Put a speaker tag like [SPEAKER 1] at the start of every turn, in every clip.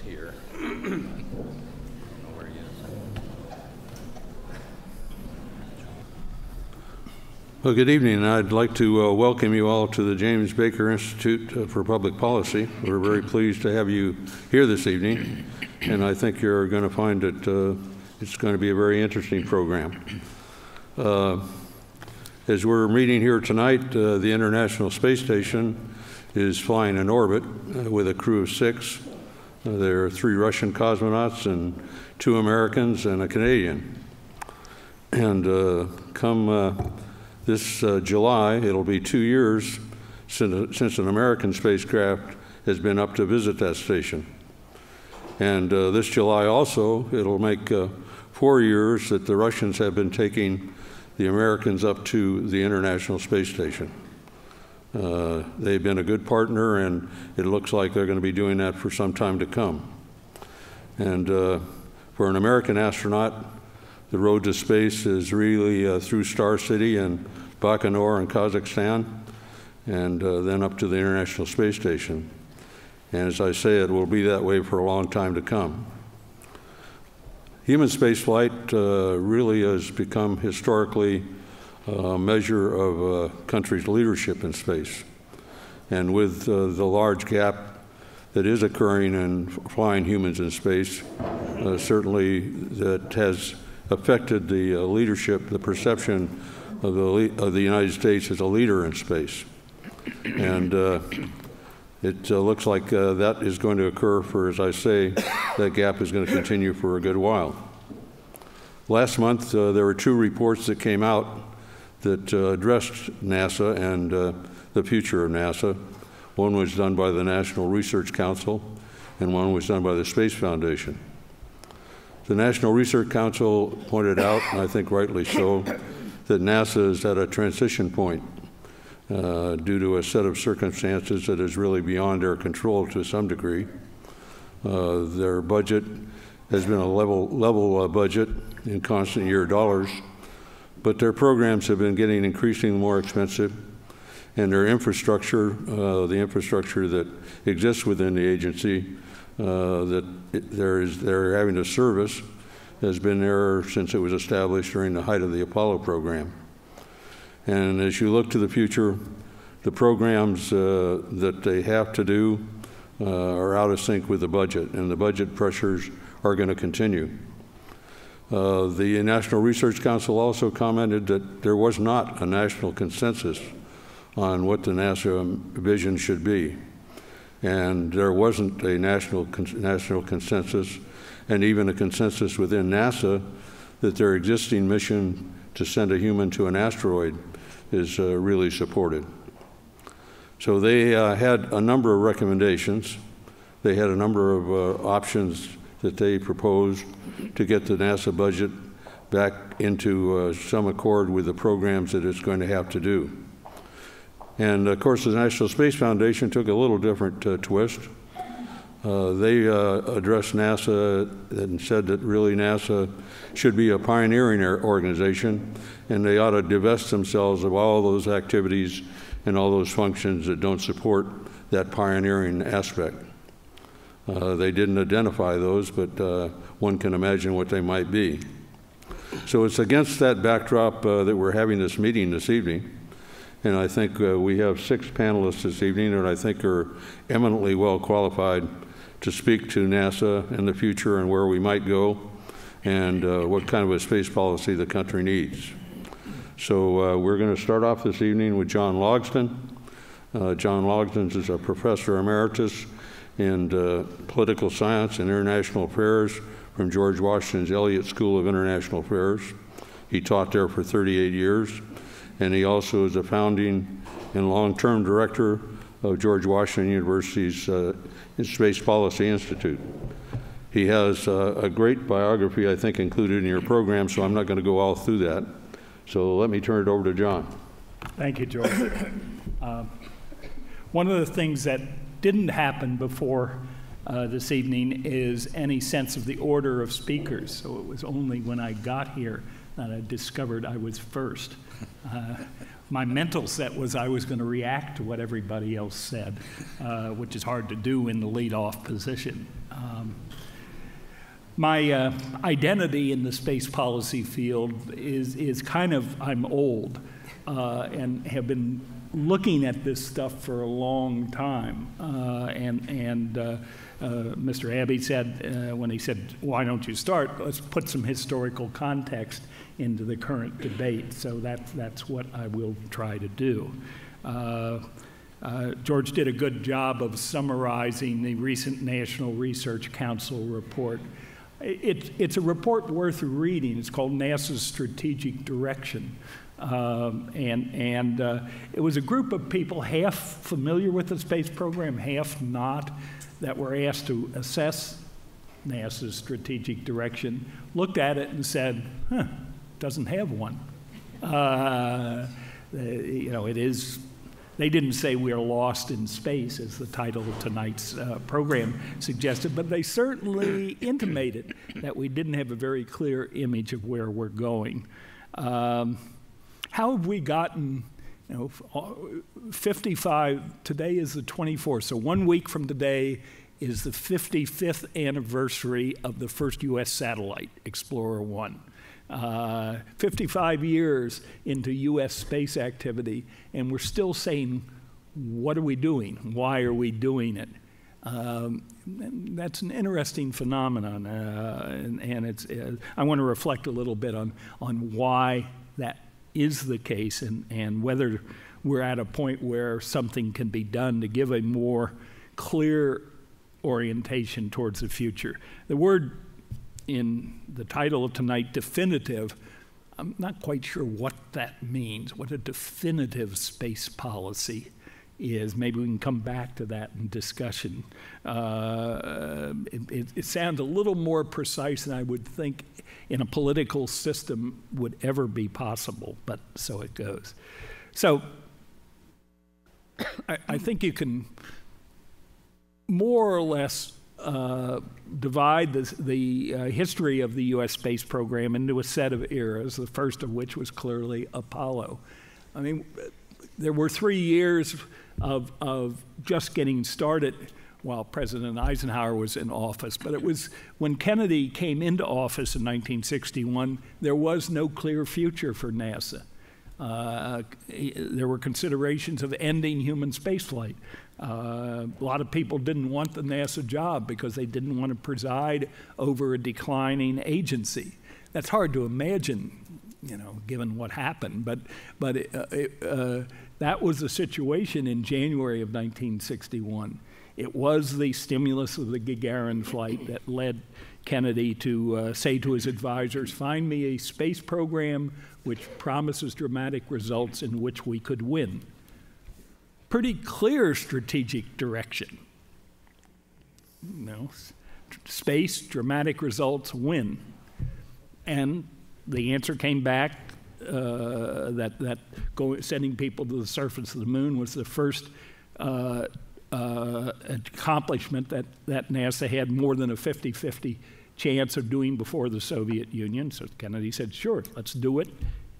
[SPEAKER 1] here. I don't know where he is.
[SPEAKER 2] Well, good evening. I'd like to welcome you all to the James Baker Institute for Public Policy. We're very pleased to have you here this evening, and I think you're going to find that it's going to be a very interesting program. As we're meeting here tonight, the International Space Station is flying in orbit with a crew of 6. There are 3 Russian cosmonauts and 2 Americans and a Canadian. And come this July, it'll be 2 years since an American spacecraft has been up to visit that station. And this July also, it'll make 4 years that the Russians have been taking the Americans up to the International Space Station. They've been a good partner, and it looks like they're going to be doing that for some time to come. And for an American astronaut, the road to space is really through Star City and Baikonur in Kazakhstan, and then up to the International Space Station. And as I say, it will be that way for a long time to come. Human spaceflight really has become historically a measure of a country's leadership in space. And with the large gap that is occurring in flying humans in space, certainly that has affected the leadership, the perception of the United States as a leader in space. And it looks like that is going to occur for, as I say, that gap is going to continue for a good while. Last month, there were 2 reports that came out that addressed NASA and the future of NASA. One was done by the National Research Council, and one was done by the Space Foundation. The National Research Council pointed out, and I think rightly so, that NASA is at a transition point due to a set of circumstances that is really beyond their control to some degree. Their budget has been a level budget in constant year dollars, but their programs have been getting increasingly more expensive, and their infrastructure, the infrastructure that exists within the agency that they're having to service, has been there since it was established during the height of the Apollo program. And as you look to the future, the programs that they have to do are out of sync with the budget, and the budget pressures are going to continue. The National Research Council also commented that there was not a national consensus on what the NASA vision should be. And there wasn't a national consensus, and even a consensus within NASA that their existing mission to send a human to an asteroid is really supported. So they had a number of recommendations. They had a number of options that they proposed to get the NASA budget back into some accord with the programs that it's going to have to do. And of course, the National Space Foundation took a little different twist. They addressed NASA and said that really NASA should be a pioneering organization, and they ought to divest themselves of all those activities and all those functions that don't support that pioneering aspect. They didn't identify those, but one can imagine what they might be. So it's against that backdrop that we're having this meeting this evening. And I think we have 6 panelists this evening that I think are eminently well qualified to speak to NASA and the future and where we might go and what kind of a space policy the country needs. So we're going to start off this evening with John Logsdon. John Logsdon is a professor emeritus in political science and international affairs from George Washington's Elliott School of International Affairs. He taught there for 38 years. And he also is a founding and long-term director of George Washington University's Space Policy Institute. He has a great biography, I think, included in your program, so I'm not going to go all through that. So let me turn it over to John.
[SPEAKER 3] Thank you, George. One of the things that didn't happen before this evening is any sense of the order of speakers. So it was only when I got here that I discovered I was first. My mental set was I was going to react to what everybody else said, which is hard to do in the lead-off position. My identity in the space policy field is kind of, I'm old and have been looking at this stuff for a long time. Mr. Abbey said, when he said, why don't you start, let's put some historical context into the current debate. So that's what I will try to do. George did a good job of summarizing the recent National Research Council report. It's a report worth reading. It's called NASA's Strategic Direction. It was a group of people, half familiar with the space program, half not, that were asked to assess NASA's strategic direction, looked at it and said, doesn't have one. It is. They didn't say we're lost in space, as the title of tonight's program suggested, but they certainly intimated that we didn't have a very clear image of where we're going. How have we gotten, 55, today is the 24th, so 1 week from today is the 55th anniversary of the first U.S. satellite, Explorer 1. 55 years into U.S. space activity, and we're still saying, what are we doing? Why are we doing it? That's an interesting phenomenon, and it's, I want to reflect a little bit on why that is the case and whether we're at a point where something can be done to give a more clear orientation towards the future. The word in the title of tonight, definitive, I'm not quite sure what that means, what a definitive space policy is. Maybe we can come back to that in discussion. It sounds a little more precise than I would think in a political system would ever be possible, but so it goes. So I think you can more or less divide the history of the U.S. space program into a set of eras, the first of which was clearly Apollo. I mean, there were 3 years of just getting started while President Eisenhower was in office, but it was when Kennedy came into office in 1961, there was no clear future for NASA. There were considerations of ending human spaceflight. A lot of people didn't want the NASA job because they didn't want to preside over a declining agency. That's hard to imagine, given what happened. But that was the situation in January of 1961. It was the stimulus of the Gagarin flight that led Kennedy to say to his advisors, find me a space program which promises dramatic results in which we could win. Pretty clear strategic direction. Space, dramatic results, win. And the answer came back that sending people to the surface of the moon was the first accomplishment that NASA had more than a 50-50 chance of doing before the Soviet Union. So Kennedy said, sure, let's do it,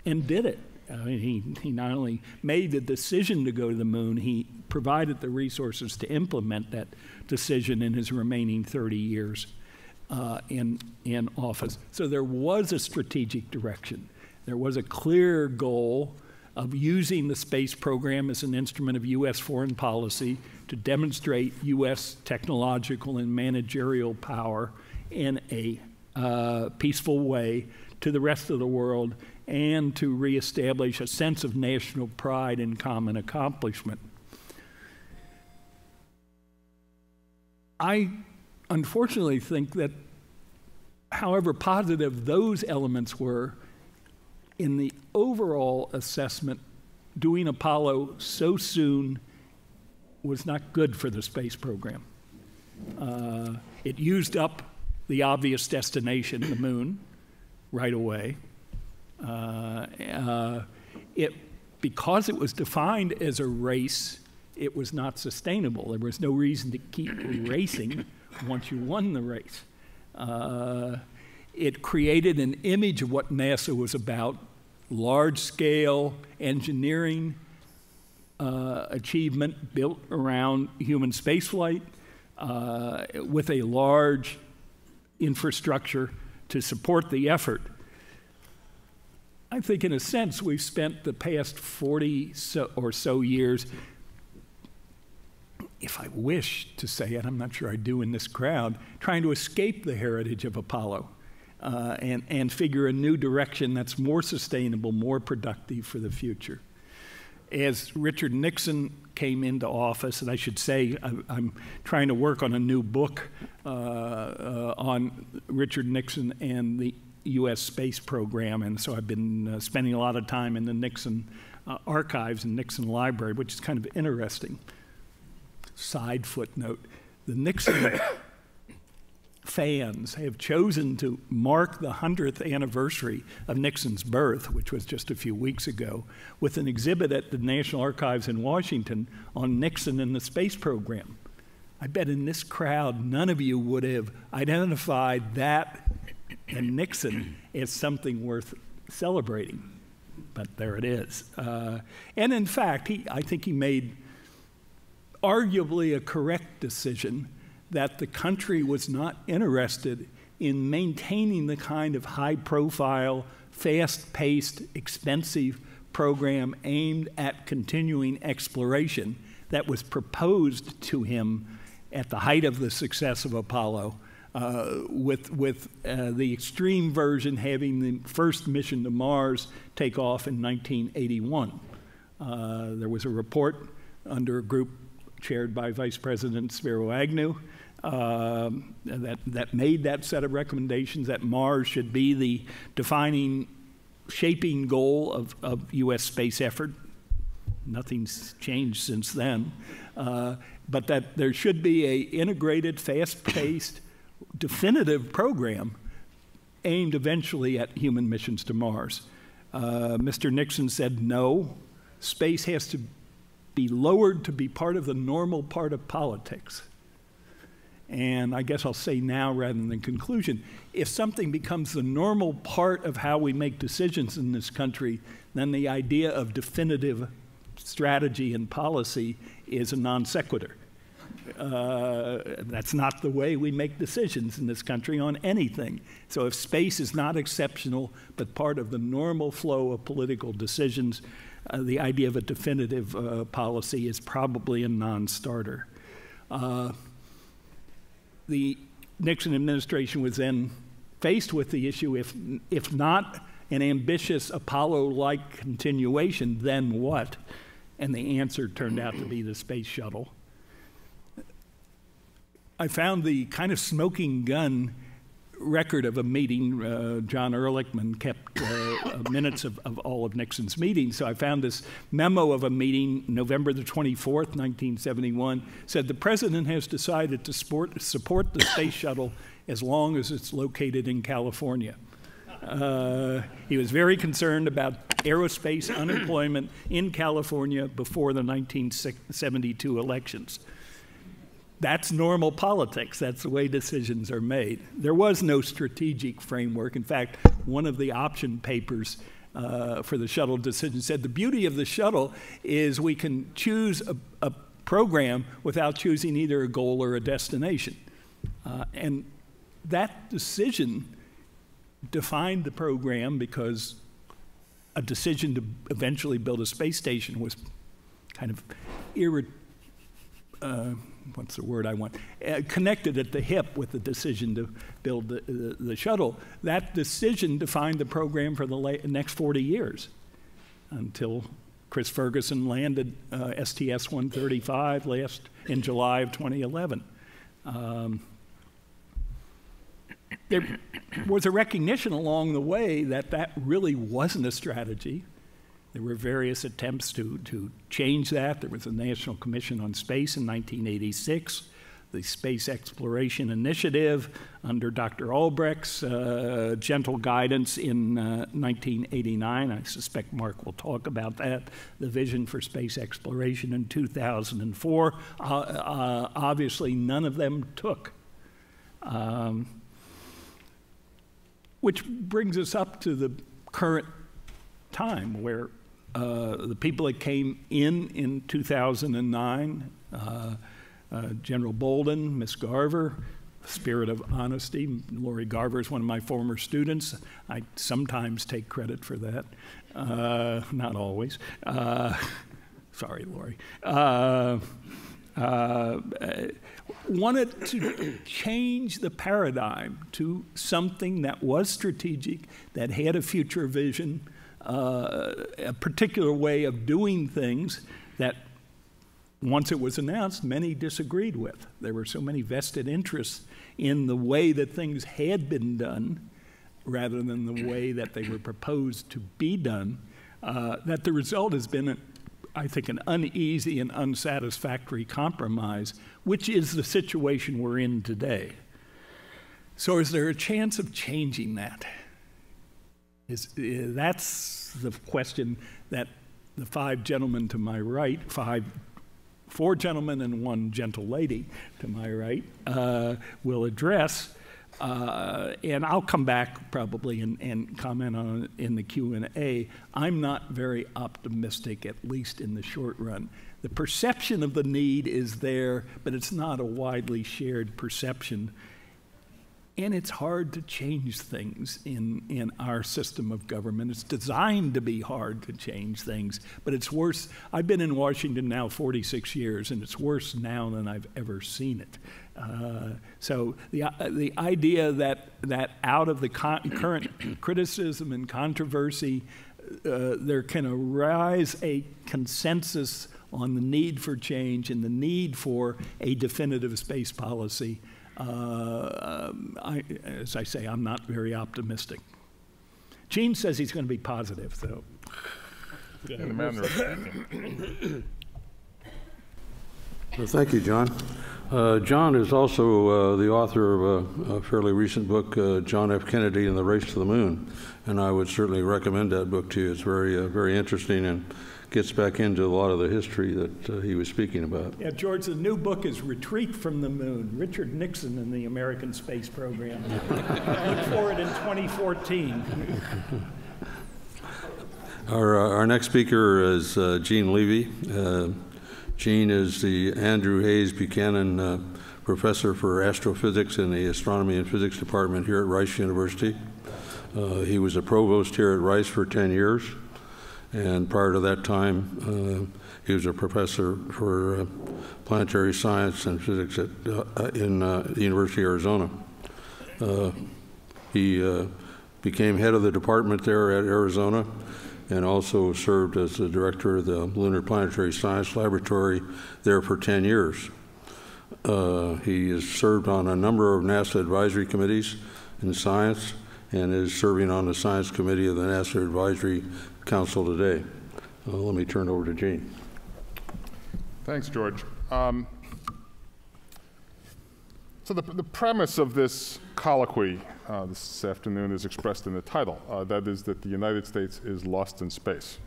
[SPEAKER 3] and did it. I mean, he not only made the decision to go to the moon, he provided the resources to implement that decision in his remaining 30 years in office. So there was a strategic direction. There was a clear goal of using the space program as an instrument of U.S. foreign policy to demonstrate U.S. technological and managerial power in a peaceful way to the rest of the world and to reestablish a sense of national pride and common accomplishment. I unfortunately think that, however positive those elements were, in the overall assessment, doing Apollo so soon was not good for the space program. It used up the obvious destination, the moon, right away. Because it was defined as a race, it was not sustainable. There was no reason to keep racing once you won the race. It created an image of what NASA was about, large-scale engineering achievement built around human spaceflight, with a large infrastructure to support the effort. I think in a sense we've spent the past 40 or so years, if I wish to say it, I'm not sure I do in this crowd, trying to escape the heritage of Apollo and figure a new direction that's more sustainable, more productive for the future. As Richard Nixon came into office, and I should say I'm trying to work on a new book on Richard Nixon and the U.S. space program, and so I've been spending a lot of time in the Nixon archives and Nixon library, which is kind of interesting. Side footnote, the Nixon fans have chosen to mark the 100th anniversary of Nixon's birth, which was just a few weeks ago, with an exhibit at the National Archives in Washington on Nixon and the space program. I bet in this crowd, none of you would have identified that and Nixon as something worth celebrating, but there it is. And in fact, I think he made arguably a correct decision that the country was not interested in maintaining the kind of high-profile, fast-paced, expensive program aimed at continuing exploration that was proposed to him at the height of the success of Apollo, with the extreme version having the first mission to Mars take off in 1981. There was a report under a group chaired by Vice President Spiro Agnew that made that set of recommendations that Mars should be the defining, shaping goal of U.S. space effort. Nothing's changed since then. But that there should be an integrated, fast-paced, definitive program aimed eventually at human missions to Mars. Mr. Nixon said, no, space has to be lowered to be part of the normal part of politics. And I guess I'll say now rather than conclusion, if something becomes the normal part of how we make decisions in this country, then the idea of definitive strategy and policy is a non sequitur. That's not the way we make decisions in this country on anything. So if space is not exceptional but part of the normal flow of political decisions, the idea of a definitive policy is probably a non-starter. The Nixon administration was then faced with the issue, if not an ambitious Apollo-like continuation, then what? And the answer turned out to be the space shuttle. I found the kind of smoking gun record of a meeting. John Ehrlichman kept minutes of all of Nixon's meetings. So I found this memo of a meeting, November the 24th, 1971, said the president has decided to support the space shuttle as long as it's located in California. He was very concerned about aerospace unemployment in California before the 1972 elections. That's normal politics. That's the way decisions are made. There was no strategic framework. In fact, one of the option papers for the shuttle decision said the beauty of the shuttle is we can choose a program without choosing either a goal or a destination. And that decision defined the program because a decision to eventually build a space station was kind of what's the word I want? Connected at the hip with the decision to build the shuttle. That decision defined the program for the next 40 years until Chris Ferguson landed STS-135 in July of 2011. There was a recognition along the way that that really wasn't a strategy. There were various attempts to change that. There was a National Commission on Space in 1986, the Space Exploration Initiative under Dr. Albrecht's gentle guidance in 1989. I suspect Mark will talk about that. The Vision for Space Exploration in 2004. Obviously, none of them took. Which brings us up to the current time where the people that came in 2009 General Bolden, Miss Garver, spirit of honesty. Lori Garver is one of my former students. I sometimes take credit for that, not always. Sorry, Lori. Wanted to change the paradigm to something that was strategic, that had a future vision, a particular way of doing things that once it was announced, many disagreed with. There were so many vested interests in the way that things had been done rather than the way that they were proposed to be done, that the result has been, I think, an uneasy and unsatisfactory compromise, which is the situation we're in today. So is there a chance of changing that? That's the question that the five gentlemen to my right, four gentlemen and one gentle lady to my right, will address. And I'll come back probably and comment on it in the Q&A. I'm not very optimistic, at least in the short run. The perception of the need is there, but it's not a widely shared perception. And it's hard to change things in our system of government. It's designed to be hard to change things, but it's worse. I've been in Washington now 46 years, and it's worse now than I've ever seen it. So the idea that out of the current criticism and controversy, there can arise a consensus on the need for change and the need for a definitive space policy. As I say, I'm not very optimistic. Gene says he's going to be positive, so.
[SPEAKER 4] In the manner of speaking.
[SPEAKER 2] Well, thank you, John. John is also the author of a fairly recent book, John F. Kennedy and the Race to the Moon, and I would certainly recommend that book to you. It's very interesting and gets back into a lot of the history that he was speaking about.
[SPEAKER 3] Yeah, George, the new book is Retreat from the Moon, Richard Nixon and the American Space Program. Look for it in 2014.
[SPEAKER 2] Our next speaker is Gene Levy. Gene is the Andrew Hayes Buchanan Professor for Astrophysics in the Astronomy and Physics Department here at Rice University. He was a provost here at Rice for 10 years. And prior to that time, he was a professor for planetary science and physics in the University of Arizona. He became head of the department there at Arizona and also served as the director of the Lunar Planetary Science Laboratory there for 10 years. He has served on a number of NASA advisory committees in science and is serving on the science committee of the NASA Advisory Council today. Let me turn it over to Gene.
[SPEAKER 4] Thanks, George. So the premise of this colloquy this afternoon is expressed in the title. That is that the United States is lost in space.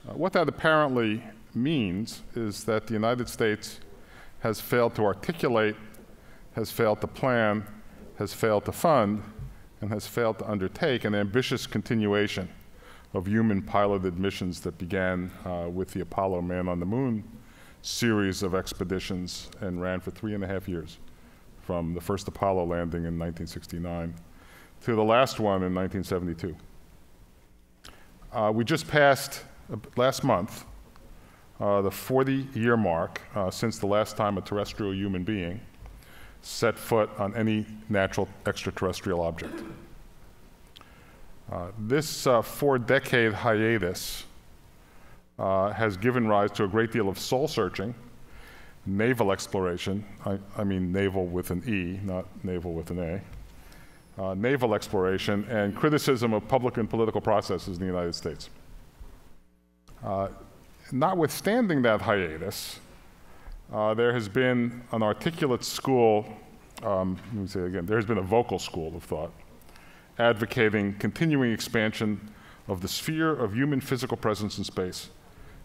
[SPEAKER 4] What that apparently means is that the United States has failed to articulate, has failed to plan, has failed to fund, and has failed to undertake an ambitious continuation of human-piloted missions that began with the Apollo Man on the Moon series of expeditions and ran for 3.5 years, from the first Apollo landing in 1969 to the last one in 1972. We just passed, last month, the 40-year mark since the last time a terrestrial human being set foot on any natural extraterrestrial object. This 4-decade hiatus has given rise to a great deal of soul-searching, naval exploration, I mean naval with an E, not naval with an A, naval exploration and criticism of public and political processes in the United States. Notwithstanding that hiatus, there has been an articulate school, let me say it again, there has been a vocal school of thought advocating continuing expansion of the sphere of human physical presence in space,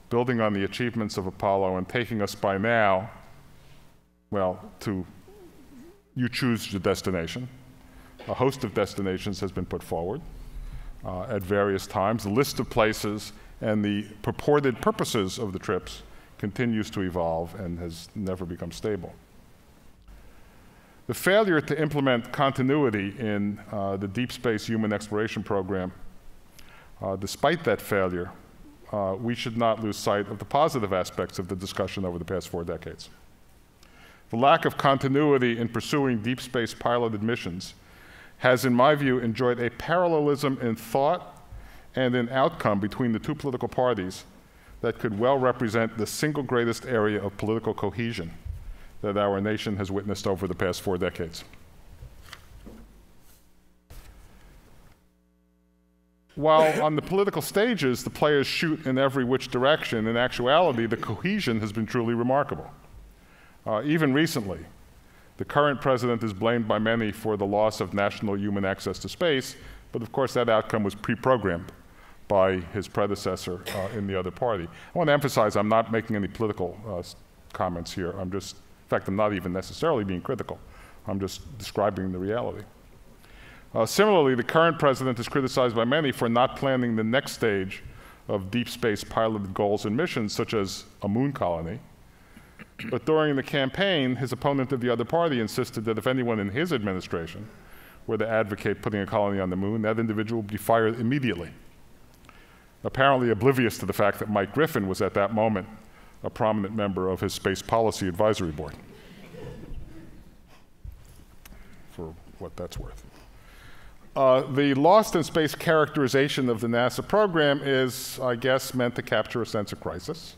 [SPEAKER 4] building on the achievements of Apollo and taking us by now, well, to you choose your destination. A host of destinations has been put forward at various times. The list of places and the purported purposes of the trips continues to evolve and has never become stable. The failure to implement continuity in the deep space human exploration program, despite that failure, we should not lose sight of the positive aspects of the discussion over the past 4 decades. The lack of continuity in pursuing deep space piloted missions has, in my view, enjoyed a parallelism in thought and in outcome between the two political parties that could well represent the single greatest area of political cohesion that our nation has witnessed over the past 4 decades. While on the political stages, the players shoot in every which direction, in actuality, the cohesion has been truly remarkable. Even recently, the current president is blamed by many for the loss of national human access to space, but of course that outcome was pre-programmed by his predecessor in the other party. I want to emphasize I'm not making any political comments here. In fact, I'm not even necessarily being critical. I'm just describing the reality. Similarly, the current president is criticized by many for not planning the next stage of deep space piloted goals and missions, such as a moon colony. But during the campaign, his opponent of the other party insisted that if anyone in his administration were to advocate putting a colony on the moon, that individual would be fired immediately, apparently oblivious to the fact that Mike Griffin was at that moment a prominent member of his Space Policy Advisory Board, for what that's worth. The lost in space characterization of the NASA program is, I guess, meant to capture a sense of crisis,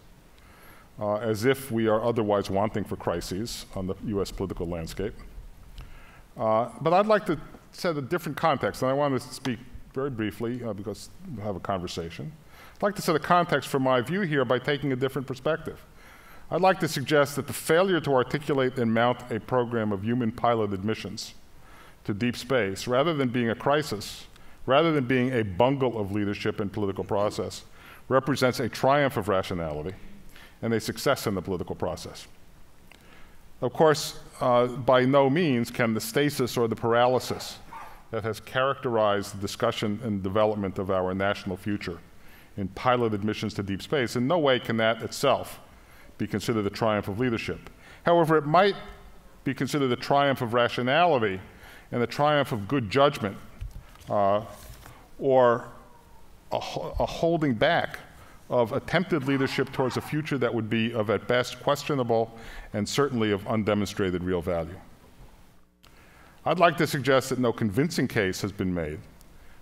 [SPEAKER 4] as if we are otherwise wanting for crises on the US political landscape. But I'd like to set a different context, and I want to speak very briefly because we'll have a conversation. I'd like to set a context for my view here by taking a different perspective. I'd like to suggest that the failure to articulate and mount a program of human piloted missions to deep space, rather than being a crisis, rather than being a bungle of leadership and political process, represents a triumph of rationality and a success in the political process. Of course, by no means can the stasis or the paralysis that has characterized the discussion and development of our national future in piloted missions to deep space, in no way can that itself be considered a triumph of leadership. However, it might be considered a triumph of rationality and a triumph of good judgment, or a holding back of attempted leadership towards a future that would be of at best questionable and certainly of undemonstrated real value. I'd like to suggest that no convincing case has been made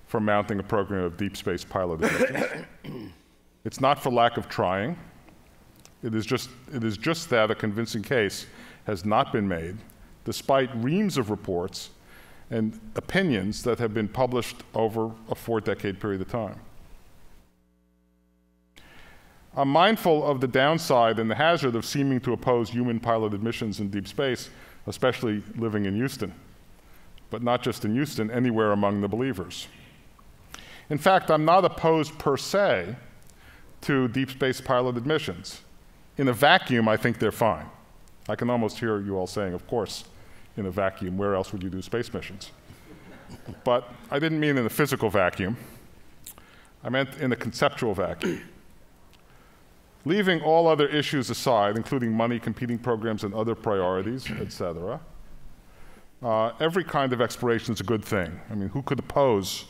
[SPEAKER 4] for mounting a program of deep space piloted missions. It's not for lack of trying. It is just that a convincing case has not been made, despite reams of reports and opinions that have been published over a 4-decade period of time. I'm mindful of the downside and the hazard of seeming to oppose human piloted missions in deep space, especially living in Houston, but not just in Houston, anywhere among the believers. In fact, I'm not opposed per se to deep space piloted missions. In a vacuum, I think they're fine. I can almost hear you all saying, of course, in a vacuum, where else would you do space missions? But I didn't mean in a physical vacuum. I meant in a conceptual vacuum. Leaving all other issues aside, including money, competing programs, and other priorities, etc., every kind of exploration is a good thing. I mean, who could oppose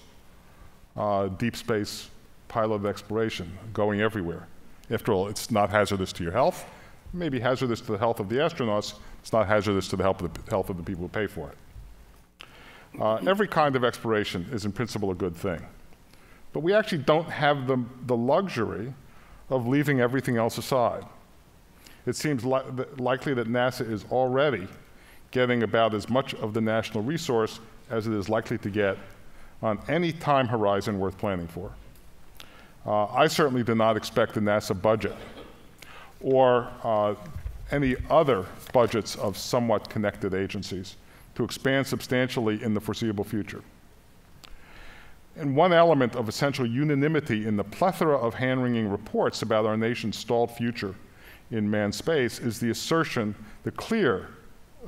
[SPEAKER 4] deep space piloted exploration going everywhere? After all, it's not hazardous to your health. It may be hazardous to the health of the astronauts. It's not hazardous to the health of the people who pay for it. Every kind of exploration is in principle a good thing. But we actually don't have the luxury of leaving everything else aside. It seems likely that NASA is already getting about as much of the national resource as it is likely to get on any time horizon worth planning for. I certainly do not expect the NASA budget or any other budgets of somewhat connected agencies to expand substantially in the foreseeable future. And one element of essential unanimity in the plethora of hand-wringing reports about our nation's stalled future in manned space is the assertion, the clear,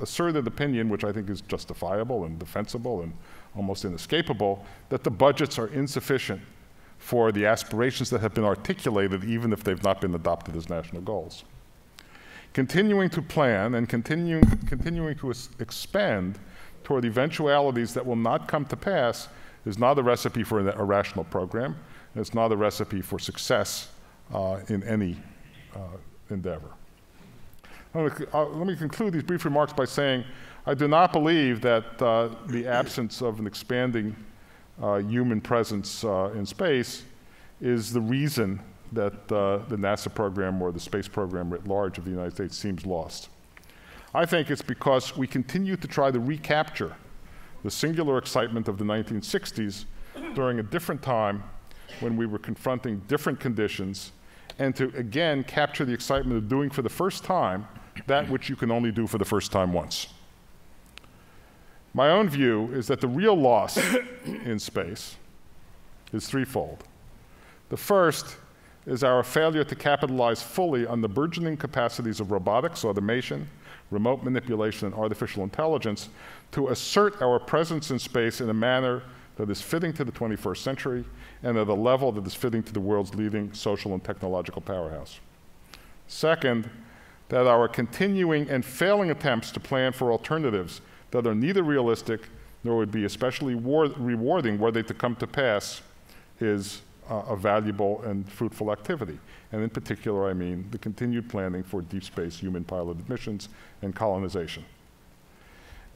[SPEAKER 4] asserted opinion, which I think is justifiable and defensible and almost inescapable, that the budgets are insufficient for the aspirations that have been articulated, even if they've not been adopted as national goals. Continuing to plan and continuing to expand toward eventualities that will not come to pass is not a recipe for a rational program. It's not a recipe for success in any endeavor. Let me conclude these brief remarks by saying I do not believe that the absence of an expanding human presence in space is the reason that the NASA program or the space program writ large of the United States seems lost. I think it's because we continue to try to recapture the singular excitement of the 1960s during a different time when we were confronting different conditions, and to again capture the excitement of doing for the first time that which you can only do for the first time once. My own view is that the real loss in space is threefold. The first is our failure to capitalize fully on the burgeoning capacities of robotics, automation, remote manipulation, and artificial intelligence to assert our presence in space in a manner that is fitting to the 21st century and at a level that is fitting to the world's leading social and technological powerhouse. Second, that our continuing and failing attempts to plan for alternatives that are neither realistic nor would be especially rewarding were they to come to pass is a valuable and fruitful activity. And in particular, I mean the continued planning for deep space human piloted missions and colonization.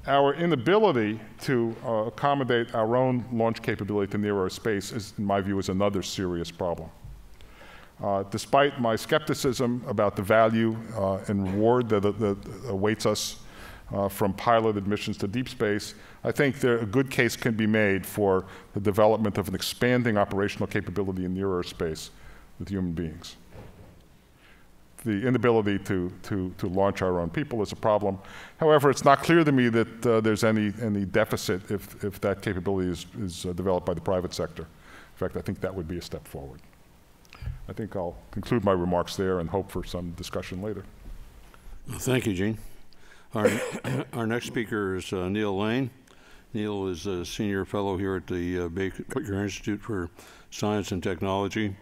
[SPEAKER 4] Our inability to accommodate our own launch capability to near Earth space is, in my view, is another serious problem. Despite my skepticism about the value and reward that awaits us from piloted missions to deep space, I think a good case can be made for the development of an expanding operational capability in near Earth space with human beings. The inability to launch our own people is a problem. However, it's not clear to me that there's any deficit if that capability is developed by the private sector. In fact, I think that would be a step forward. I think I'll conclude my remarks there and hope for some discussion later.
[SPEAKER 2] Thank you, Gene. Our next speaker is Neil Lane. Neil is a senior fellow here at the Baker Institute for Science and Technology.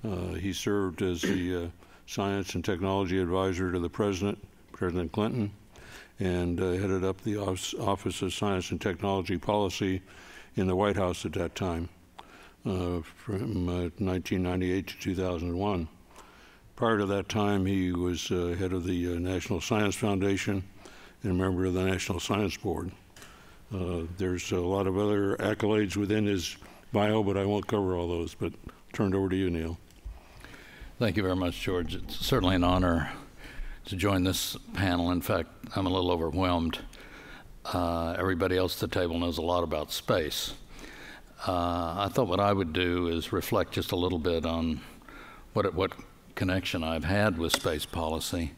[SPEAKER 2] He served as the Science and Technology Advisor to the President Clinton, and headed up the Office of Science and Technology Policy in the White House at that time, from 1998 to 2001. Prior to that time, he was head of the National Science Foundation and a member of the National Science Board. There's a lot of other accolades within his bio, but I won't cover all those, but turn it over to you, Neil.
[SPEAKER 1] Thank you very much, George. It's certainly an honor to join this panel. In fact, I'm a little overwhelmed. Everybody else at the table knows a lot about space. I thought what I would do is reflect just a little bit on what connection I've had with space policy,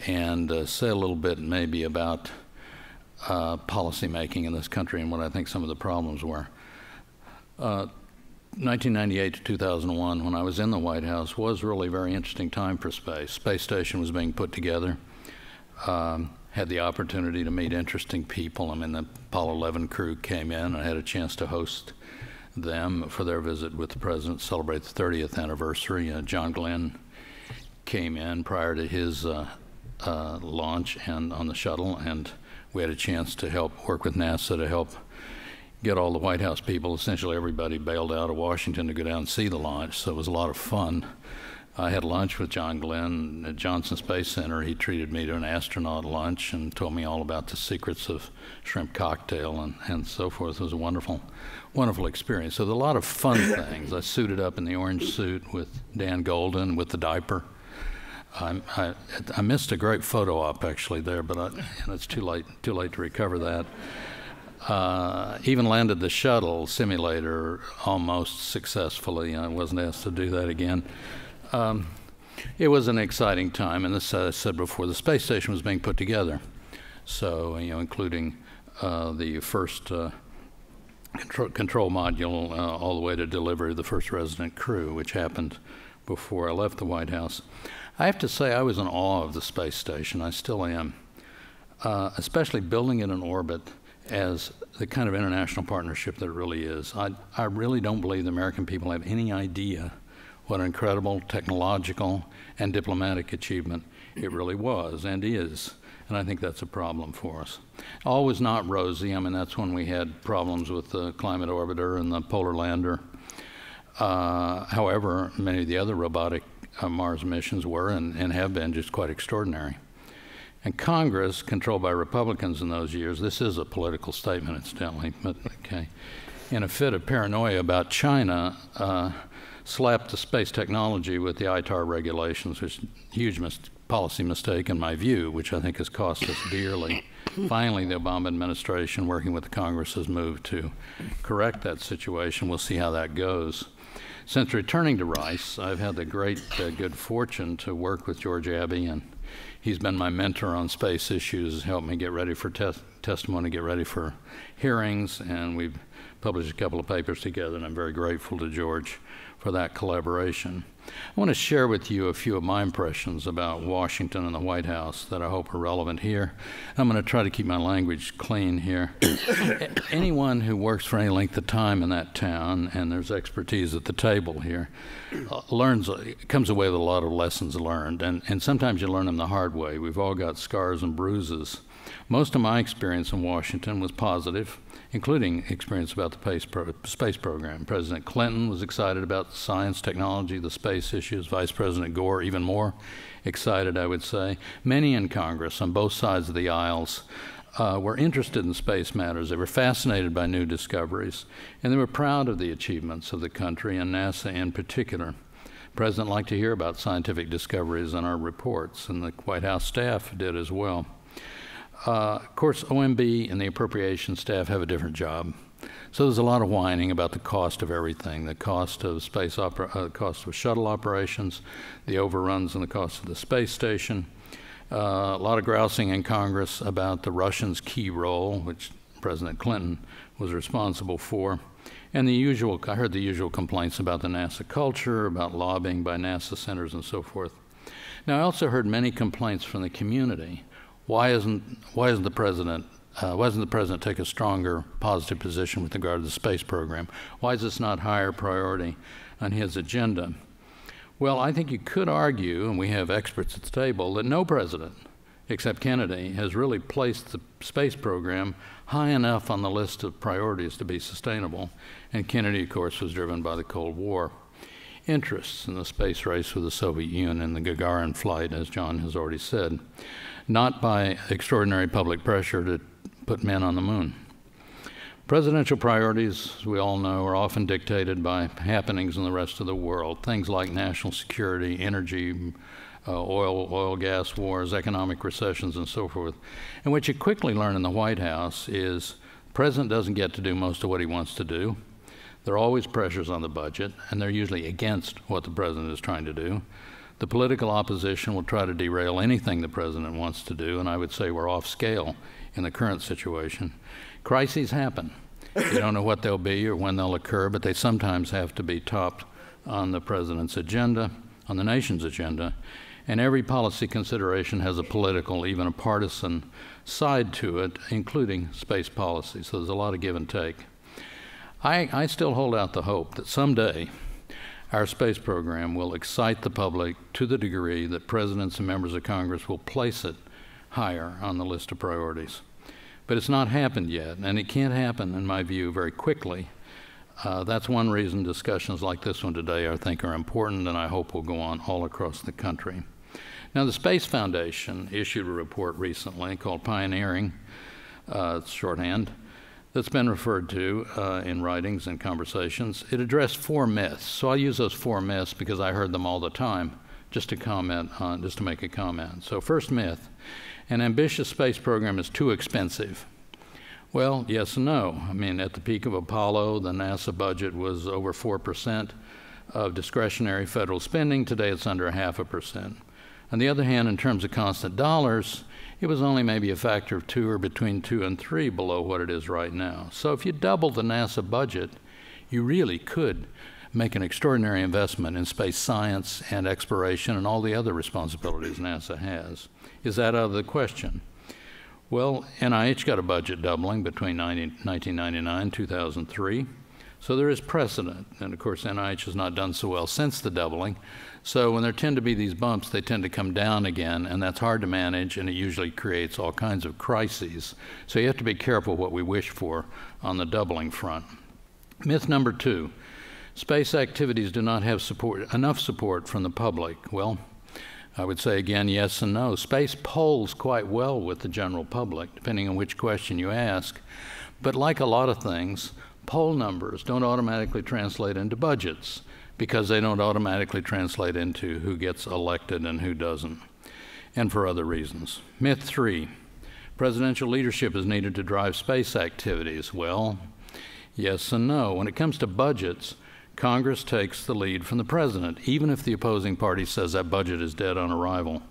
[SPEAKER 1] and say a little bit maybe about policy making in this country and what I think some of the problems were. 1998 to 2001, when I was in the White House, was really a very interesting time for space. Space Station was being put together. Had the opportunity to meet interesting people. I mean, the Apollo 11 crew came in, and I had a chance to host them for their visit with the President to celebrate the 30th anniversary. John Glenn came in prior to his launch and on the shuttle, and we had a chance to help work with NASA to help get all the White House people, essentially everybody bailed out of Washington to go down and see the launch, so it was a lot of fun. I had lunch with John Glenn at Johnson Space Center. He treated me to an astronaut lunch and told me all about the secrets of shrimp cocktail and so forth. It was a wonderful, wonderful experience. So there were a lot of fun things. I suited up in the orange suit with Dan Golden with the diaper. I missed a great photo op actually there, but it's too late to recover that. Even landed the shuttle simulator almost successfully. I wasn't asked to do that again. It was an exciting time, and as I said before, the space station was being put together. So, including the first control module all the way to deliver the first resident crew, which happened before I left the White House. I have to say I was in awe of the space station. I still am, especially building it in orbit as the kind of international partnership that it really is. I really don't believe the American people have any idea what an incredible technological and diplomatic achievement It really was and is. And I think that's a problem for us. All was not rosy. I mean, that's when we had problems with the climate orbiter and the polar lander. However, many of the other robotic Mars missions were and have been just quite extraordinary. And Congress, controlled by Republicans in those years, this is a political statement, incidentally, but okay, in a fit of paranoia about China, slapped the space technology with the ITAR regulations, which is a huge policy mistake in my view, which I think has cost us dearly. Finally, the Obama administration, working with the Congress, has moved to correct that situation. We'll see how that goes. Since returning to Rice, I've had the great good fortune to work with George Abbey, and he's been my mentor on space issues, helped me get ready for testimony, get ready for hearings, and we've published a couple of papers together, and I'm very grateful to George for that collaboration. I want to share with you a few of my impressions about Washington and the White House that I hope are relevant here. I'm going to try to keep my language clean here. Anyone who works for any length of time in that town, and there's expertise at the table here, comes away with a lot of lessons learned, and sometimes you learn them the hard way. We've all got scars and bruises. Most of my experience in Washington was positive, including experience about the space program. President Clinton was excited about science, technology, the space issues. Vice President Gore, even more excited, I would say. Many in Congress, on both sides of the aisles, were interested in space matters. They were fascinated by new discoveries, and they were proud of the achievements of the country, and NASA in particular. The President liked to hear about scientific discoveries in our reports, and the White House staff did as well. Of course, OMB and the appropriations staff have a different job. So there's a lot of whining about the cost of everything, the cost of cost of shuttle operations, the overruns and the cost of the space station. A lot of grousing in Congress about the Russians' key role, which President Clinton was responsible for. And I heard the usual complaints about the NASA culture, about lobbying by NASA centers and so forth. Now, I also heard many complaints from the community. Why doesn't the president take a stronger positive position with regard to the space program? Why is this not higher priority on his agenda? Well, I think you could argue, and we have experts at the table, that no president, except Kennedy, has really placed the space program high enough on the list of priorities to be sustainable. And Kennedy, of course, was driven by the Cold War interests in the space race with the Soviet Union and the Gagarin flight, as John has already said, not by extraordinary public pressure to put men on the moon. Presidential priorities, as we all know, are often dictated by happenings in the rest of the world, things like national security, energy, oil, gas wars, economic recessions, and so forth. And what you quickly learn in the White House is the president doesn't get to do most of what he wants to do. There are always pressures on the budget, and they're usually against what the president is trying to do. The political opposition will try to derail anything the president wants to do, and I would say we're off scale in the current situation. Crises happen. You don't know what they'll be or when they'll occur, but they sometimes have to be topped on the president's agenda, on the nation's agenda, and every policy consideration has a political, even a partisan side to it, including space policy, so there's a lot of give and take. I still hold out the hope that someday our space program will excite the public to the degree that presidents and members of Congress will place it higher on the list of priorities. But it's not happened yet, and it can't happen, in my view, very quickly. That's one reason discussions like this one today, I think, are important, and I hope will go on all across the country. Now, the Space Foundation issued a report recently called Pioneering, it's shorthand, that's been referred to in writings and conversations. It addressed 4 myths. So I'll use those 4 myths because I heard them all the time, just to make a comment. So first myth, an ambitious space program is too expensive. Well, yes and no. I mean, at the peak of Apollo, the NASA budget was over 4% of discretionary federal spending. Today, it's under 0.5%. On the other hand, in terms of constant dollars, it was only maybe a factor of 2 or between 2 and 3 below what it is right now. So if you double the NASA budget, you really could make an extraordinary investment in space science and exploration and all the other responsibilities NASA has. Is that out of the question? Well, NIH got a budget doubling between 1999 and 2003. So there is precedent, and of course NIH has not done so well since the doubling. So when there tend to be these bumps, they tend to come down again, and that's hard to manage, and it usually creates all kinds of crises. So you have to be careful what we wish for on the doubling front. Myth number 2, space activities do not have enough support from the public. Well, I would say again, yes and no. Space polls quite well with the general public, depending on which question you ask. But like a lot of things, poll numbers don't automatically translate into budgets because they don't automatically translate into who gets elected and who doesn't, and for other reasons. Myth 3, presidential leadership is needed to drive space activities. Well, yes and no. When it comes to budgets, Congress takes the lead from the president, even if the opposing party says that budget is dead on arrival.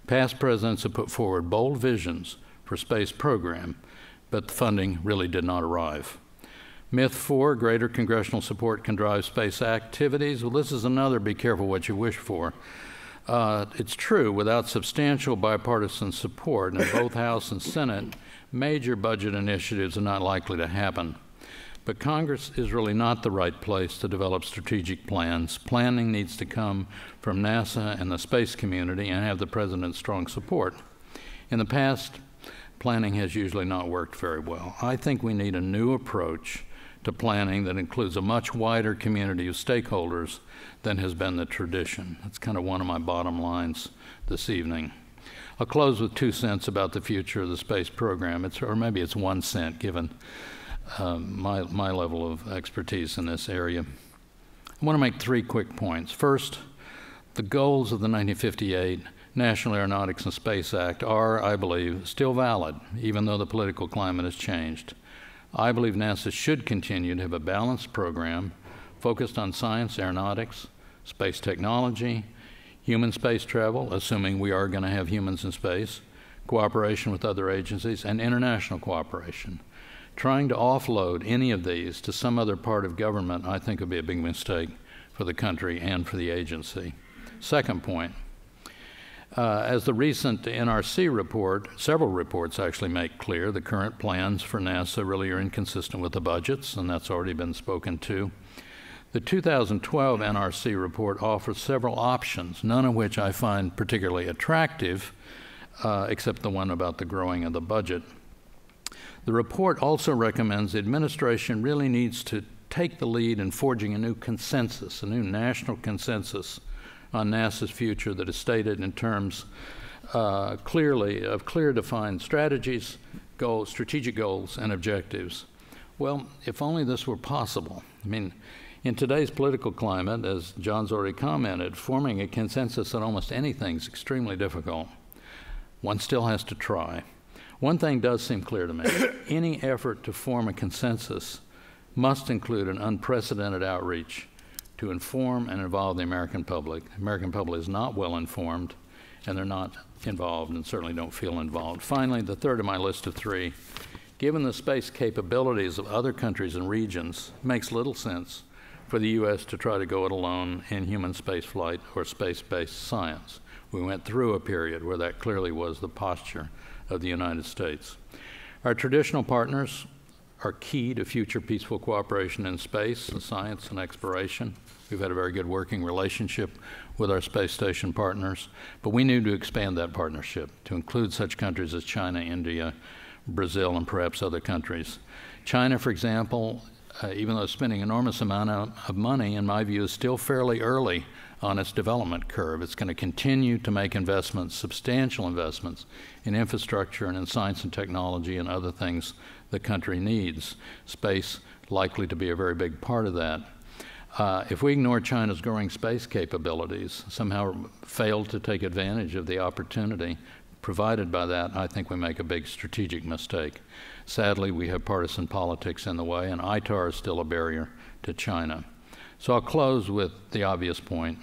[SPEAKER 1] Past presidents have put forward bold visions for space program, but the funding really did not arrive. Myth 4, greater congressional support can drive space activities. Well, this is another be careful what you wish for. It's true, without substantial bipartisan support in both House and Senate, major budget initiatives are not likely to happen. But Congress is really not the right place to develop strategic plans. Planning needs to come from NASA and the space community and have the President's strong support. In the past, planning has usually not worked very well. I think we need a new approach to planning that includes a much wider community of stakeholders than has been the tradition. That's kind of one of my bottom lines this evening. I'll close with 2 cents about the future of the space program, or maybe it's 1 cent given my level of expertise in this area. I want to make 3 quick points. First, the goals of the 1958 National Aeronautics and Space Act are, I believe, still valid, even though the political climate has changed. I believe NASA should continue to have a balanced program focused on science, aeronautics, space technology, human space travel, assuming we are going to have humans in space, cooperation with other agencies, and international cooperation. Trying to offload any of these to some other part of government, I think, would be a big mistake for the country and for the agency. Second point, as the recent NRC report, several reports actually make clear, the current plans for NASA really are inconsistent with the budgets, and that's already been spoken to. The 2012 NRC report offers several options, none of which I find particularly attractive, except the one about the growing of the budget. The report also recommends the administration really needs to take the lead in forging a new consensus, a new national consensus on NASA's future that is stated in terms clearly of clear defined strategies, goals, strategic goals, and objectives. Well, if only this were possible. I mean, in today's political climate, as John's already commented, forming a consensus on almost anything is extremely difficult. One still has to try. One thing does seem clear to me. Any effort to form a consensus must include an unprecedented outreach to inform and involve the American public. The American public is not well informed, and they're not involved and certainly don't feel involved. Finally, the third of my list of 3, given the space capabilities of other countries and regions, it makes little sense for the U.S. to try to go it alone in human spaceflight or space-based science. We went through a period where that clearly was the posture of the United States. Our traditional partners are key to future peaceful cooperation in space, and science, and exploration. We've had a very good working relationship with our space station partners, but we need to expand that partnership to include such countries as China, India, Brazil, and perhaps other countries. China, for example, even though it's spending an enormous amount of money, in my view, is still fairly early on its development curve. It's going to continue to make investments, substantial investments, in infrastructure and in science and technology and other things the country needs. Space likely to be a very big part of that. If we ignore China's growing space capabilities, somehow fail to take advantage of the opportunity provided by that, I think we make a big strategic mistake. Sadly, we have partisan politics in the way, and ITAR is still a barrier to China. So I'll close with the obvious point.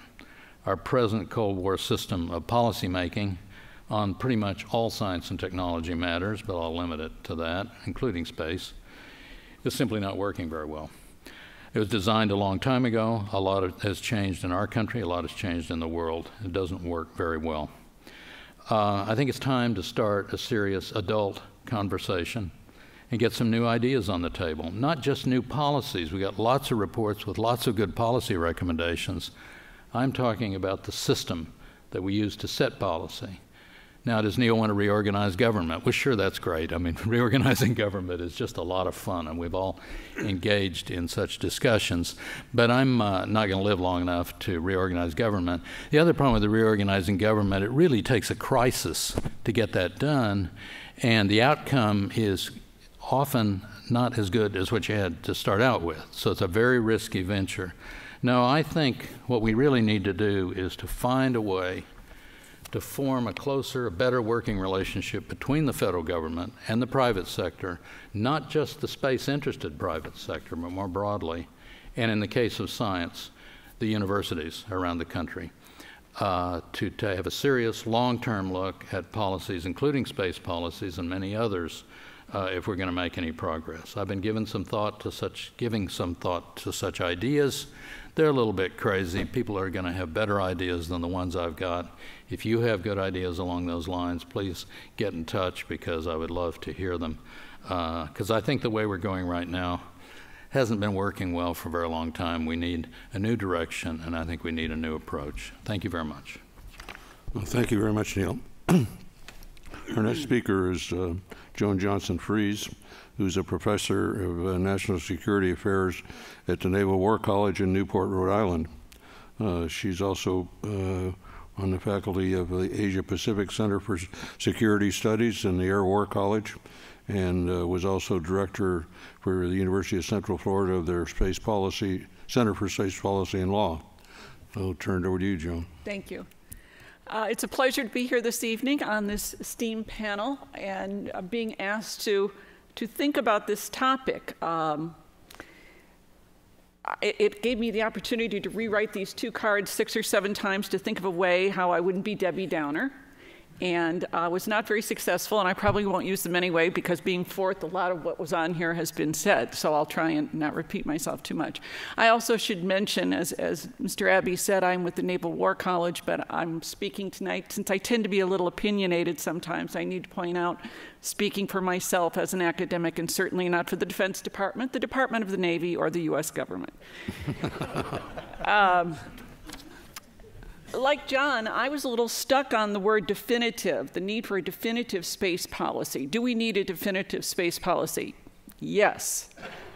[SPEAKER 1] Our present Cold War system of policymaking on pretty much all science and technology matters, but I'll limit it to that, including space, is simply not working very well. It was designed a long time ago. A lot has changed in our country. A lot has changed in the world. It doesn't work very well. I think it's time to start a serious adult conversation and get some new ideas on the table. Not just new policies. We got lots of reports with lots of good policy recommendations. I'm talking about the system that we use to set policy. Now, does Neil want to reorganize government? Well, sure, that's great. I mean, reorganizing government is just a lot of fun, and we've all engaged in such discussions. But I'm not going to live long enough to reorganize government. The other problem with the reorganizing government, it really takes a crisis to get that done, and the outcome is often not as good as what you had to start out with. So it's a very risky venture. No, I think what we really need to do is to find a way to form a closer, a better working relationship between the federal government and the private sector, not just the space-interested private sector, but more broadly, and in the case of science, the universities around the country, to have a serious long-term look at policies, including space policies and many others, if we're going to make any progress. I've been giving some thought to such ideas. They're a little bit crazy. People are going to have better ideas than the ones I've got. If you have good ideas along those lines, please get in touch, because I would love to hear them. Because I think the way we're going right now hasn't been working well for a very long time. We need a new direction, and I think we need a new approach. Thank you very much.
[SPEAKER 2] Well, thank you very much, Neil. Our next speaker is Joan Johnson-Freese, who's a professor of national security affairs at the Naval War College in Newport, Rhode Island. She's also on the faculty of the Asia Pacific Center for Security Studies in the Air War College, and was also director for the University of Central Florida of their Space Policy Center for Space Policy and Law. I'll turn it over to you, Joan.
[SPEAKER 5] Thank you. It's a pleasure to be here this evening on this esteemed panel and being asked to think about this topic. It gave me the opportunity to rewrite these 2 cards 6 or 7 times to think of a way how I wouldn't be Debbie Downer. And was not very successful, and I probably won't use them anyway, because being fourth, a lot of what was on here has been said, so I'll try and not repeat myself too much. I also should mention, as Mr. Abbey said, I'm with the Naval War College, but I'm speaking tonight. Since I tend to be a little opinionated sometimes, I need to point out, speaking for myself as an academic, and certainly not for the Defense Department, the Department of the Navy, or the U.S. government. Like John, I was a little stuck on the word definitive, the need for a definitive space policy. Do we need a definitive space policy? Yes.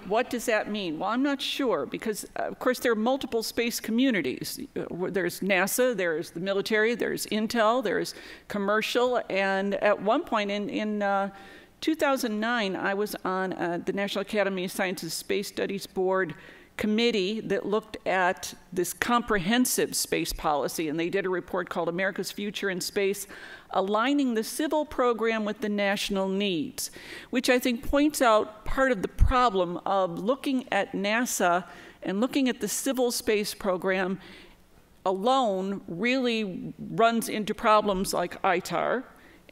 [SPEAKER 5] What does that mean? Well, I'm not sure, because, of course, there are multiple space communities. There's NASA, there's the military, there's Intel, there's commercial, and at one point in 2009, I was on the National Academy of Sciences Space Studies Board committee that looked at this comprehensive space policy, and they did a report called America's Future in Space, aligning the civil program with the national needs, which I think points out part of the problem of looking at NASA and looking at the civil space program alone really runs into problems like ITAR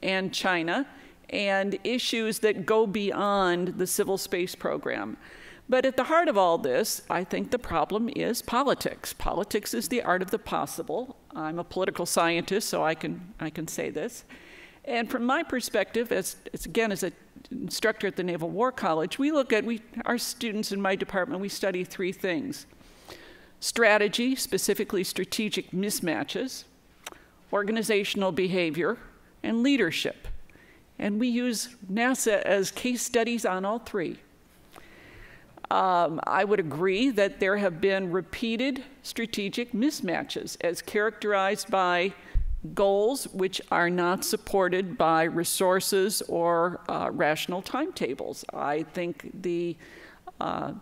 [SPEAKER 5] and China and issues that go beyond the civil space program. But at the heart of all this, I think the problem is politics. Politics is the art of the possible. I'm a political scientist, so I can say this. And from my perspective, as an instructor at the Naval War College, our students in my department, we study 3 things: strategy, specifically strategic mismatches, organizational behavior, and leadership. And we use NASA as case studies on all 3. I would agree that there have been repeated strategic mismatches as characterized by goals which are not supported by resources or rational timetables. I think the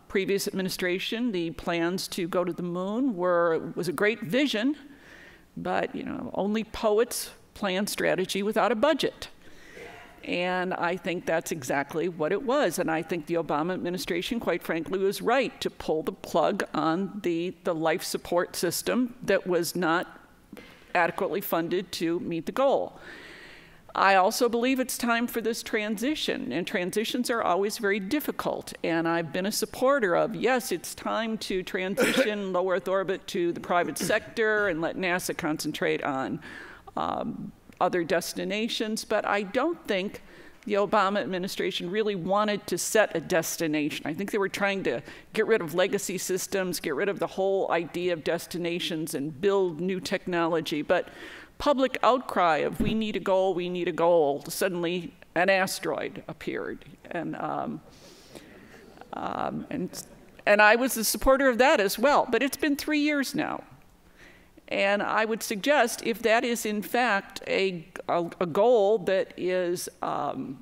[SPEAKER 5] previous administration, the plans to go to the moon was a great vision, but only poets plan strategy without a budget. And I think that's exactly what it was. And I think the Obama administration, quite frankly, was right to pull the plug on the life support system that was not adequately funded to meet the goal. I also believe it's time for this transition, and transitions are always very difficult. And I've been a supporter of, yes, it's time to transition low Earth orbit to the private sector and let NASA concentrate on other destinations, but I don't think the Obama administration really wanted to set a destination. I think they were trying to get rid of legacy systems, get rid of the whole idea of destinations and build new technology. But public outcry of we need a goal, suddenly an asteroid appeared. And I was a supporter of that as well. But it's been 3 years now. And I would suggest if that is in fact a goal that is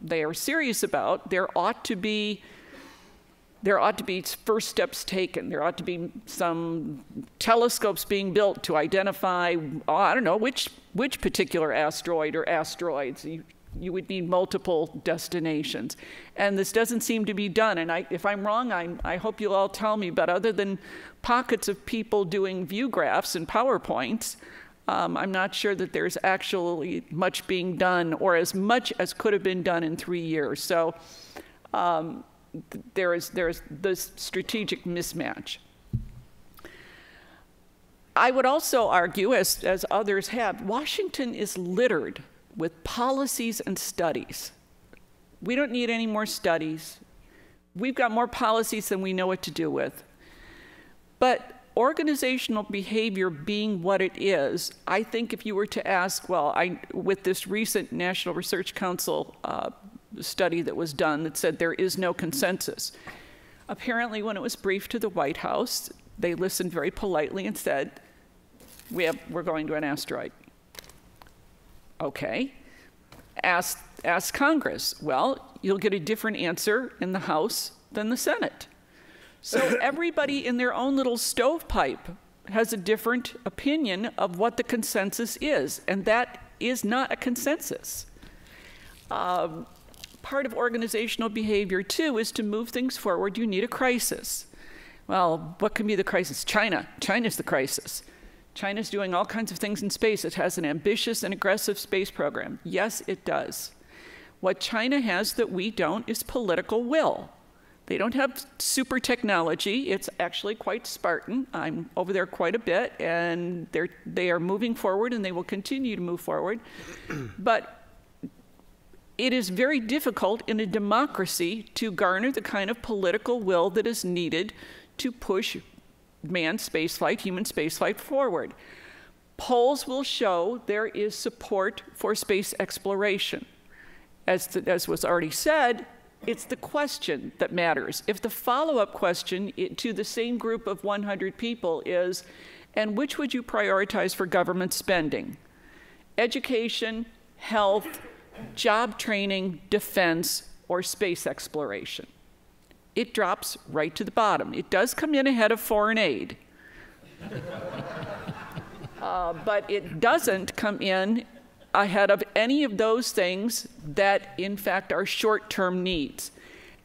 [SPEAKER 5] they are serious about, there ought to be first steps taken. There ought to be some telescopes being built to identify, I don't know, which particular asteroid or asteroids. You would need multiple destinations. And this doesn't seem to be done. And if I'm wrong, I hope you'll all tell me. But other than pockets of people doing view graphs and PowerPoints, I'm not sure that there's actually much being done or as much as could have been done in 3 years. So there's this strategic mismatch. I would also argue, as others have, Washington is littered with policies and studies. We don't need any more studies. We've got more policies than we know what to do with. But organizational behavior being what it is, I think if you were to ask, with this recent National Research Council study that was done that said there is no consensus, apparently when it was briefed to the White House, they listened very politely and said, we're going to an asteroid. Okay. Ask Congress. Well, you'll get a different answer in the House than the Senate. So everybody in their own little stovepipe has a different opinion of what the consensus is, and that is not a consensus. Part of organizational behavior, too, is to move things forward. You need a crisis. Well, what can be the crisis? China. China's the crisis. China's doing all kinds of things in space. It has an ambitious and aggressive space program. Yes, it does. What China has that we don't is political will. They don't have super technology. It's actually quite Spartan. I'm over there quite a bit, and they are moving forward, and they will continue to move forward. But it is very difficult in a democracy to garner the kind of political will that is needed to push manned spaceflight, human spaceflight forward. Polls will show there is support for space exploration. As was already said, it's the question that matters. If the follow-up question to the same group of 100 people is, and which would you prioritize for government spending? Education, health, job training, defense, or space exploration? It drops right to the bottom. It does come in ahead of foreign aid. But it doesn't come in ahead of any of those things that, in fact, are short-term needs.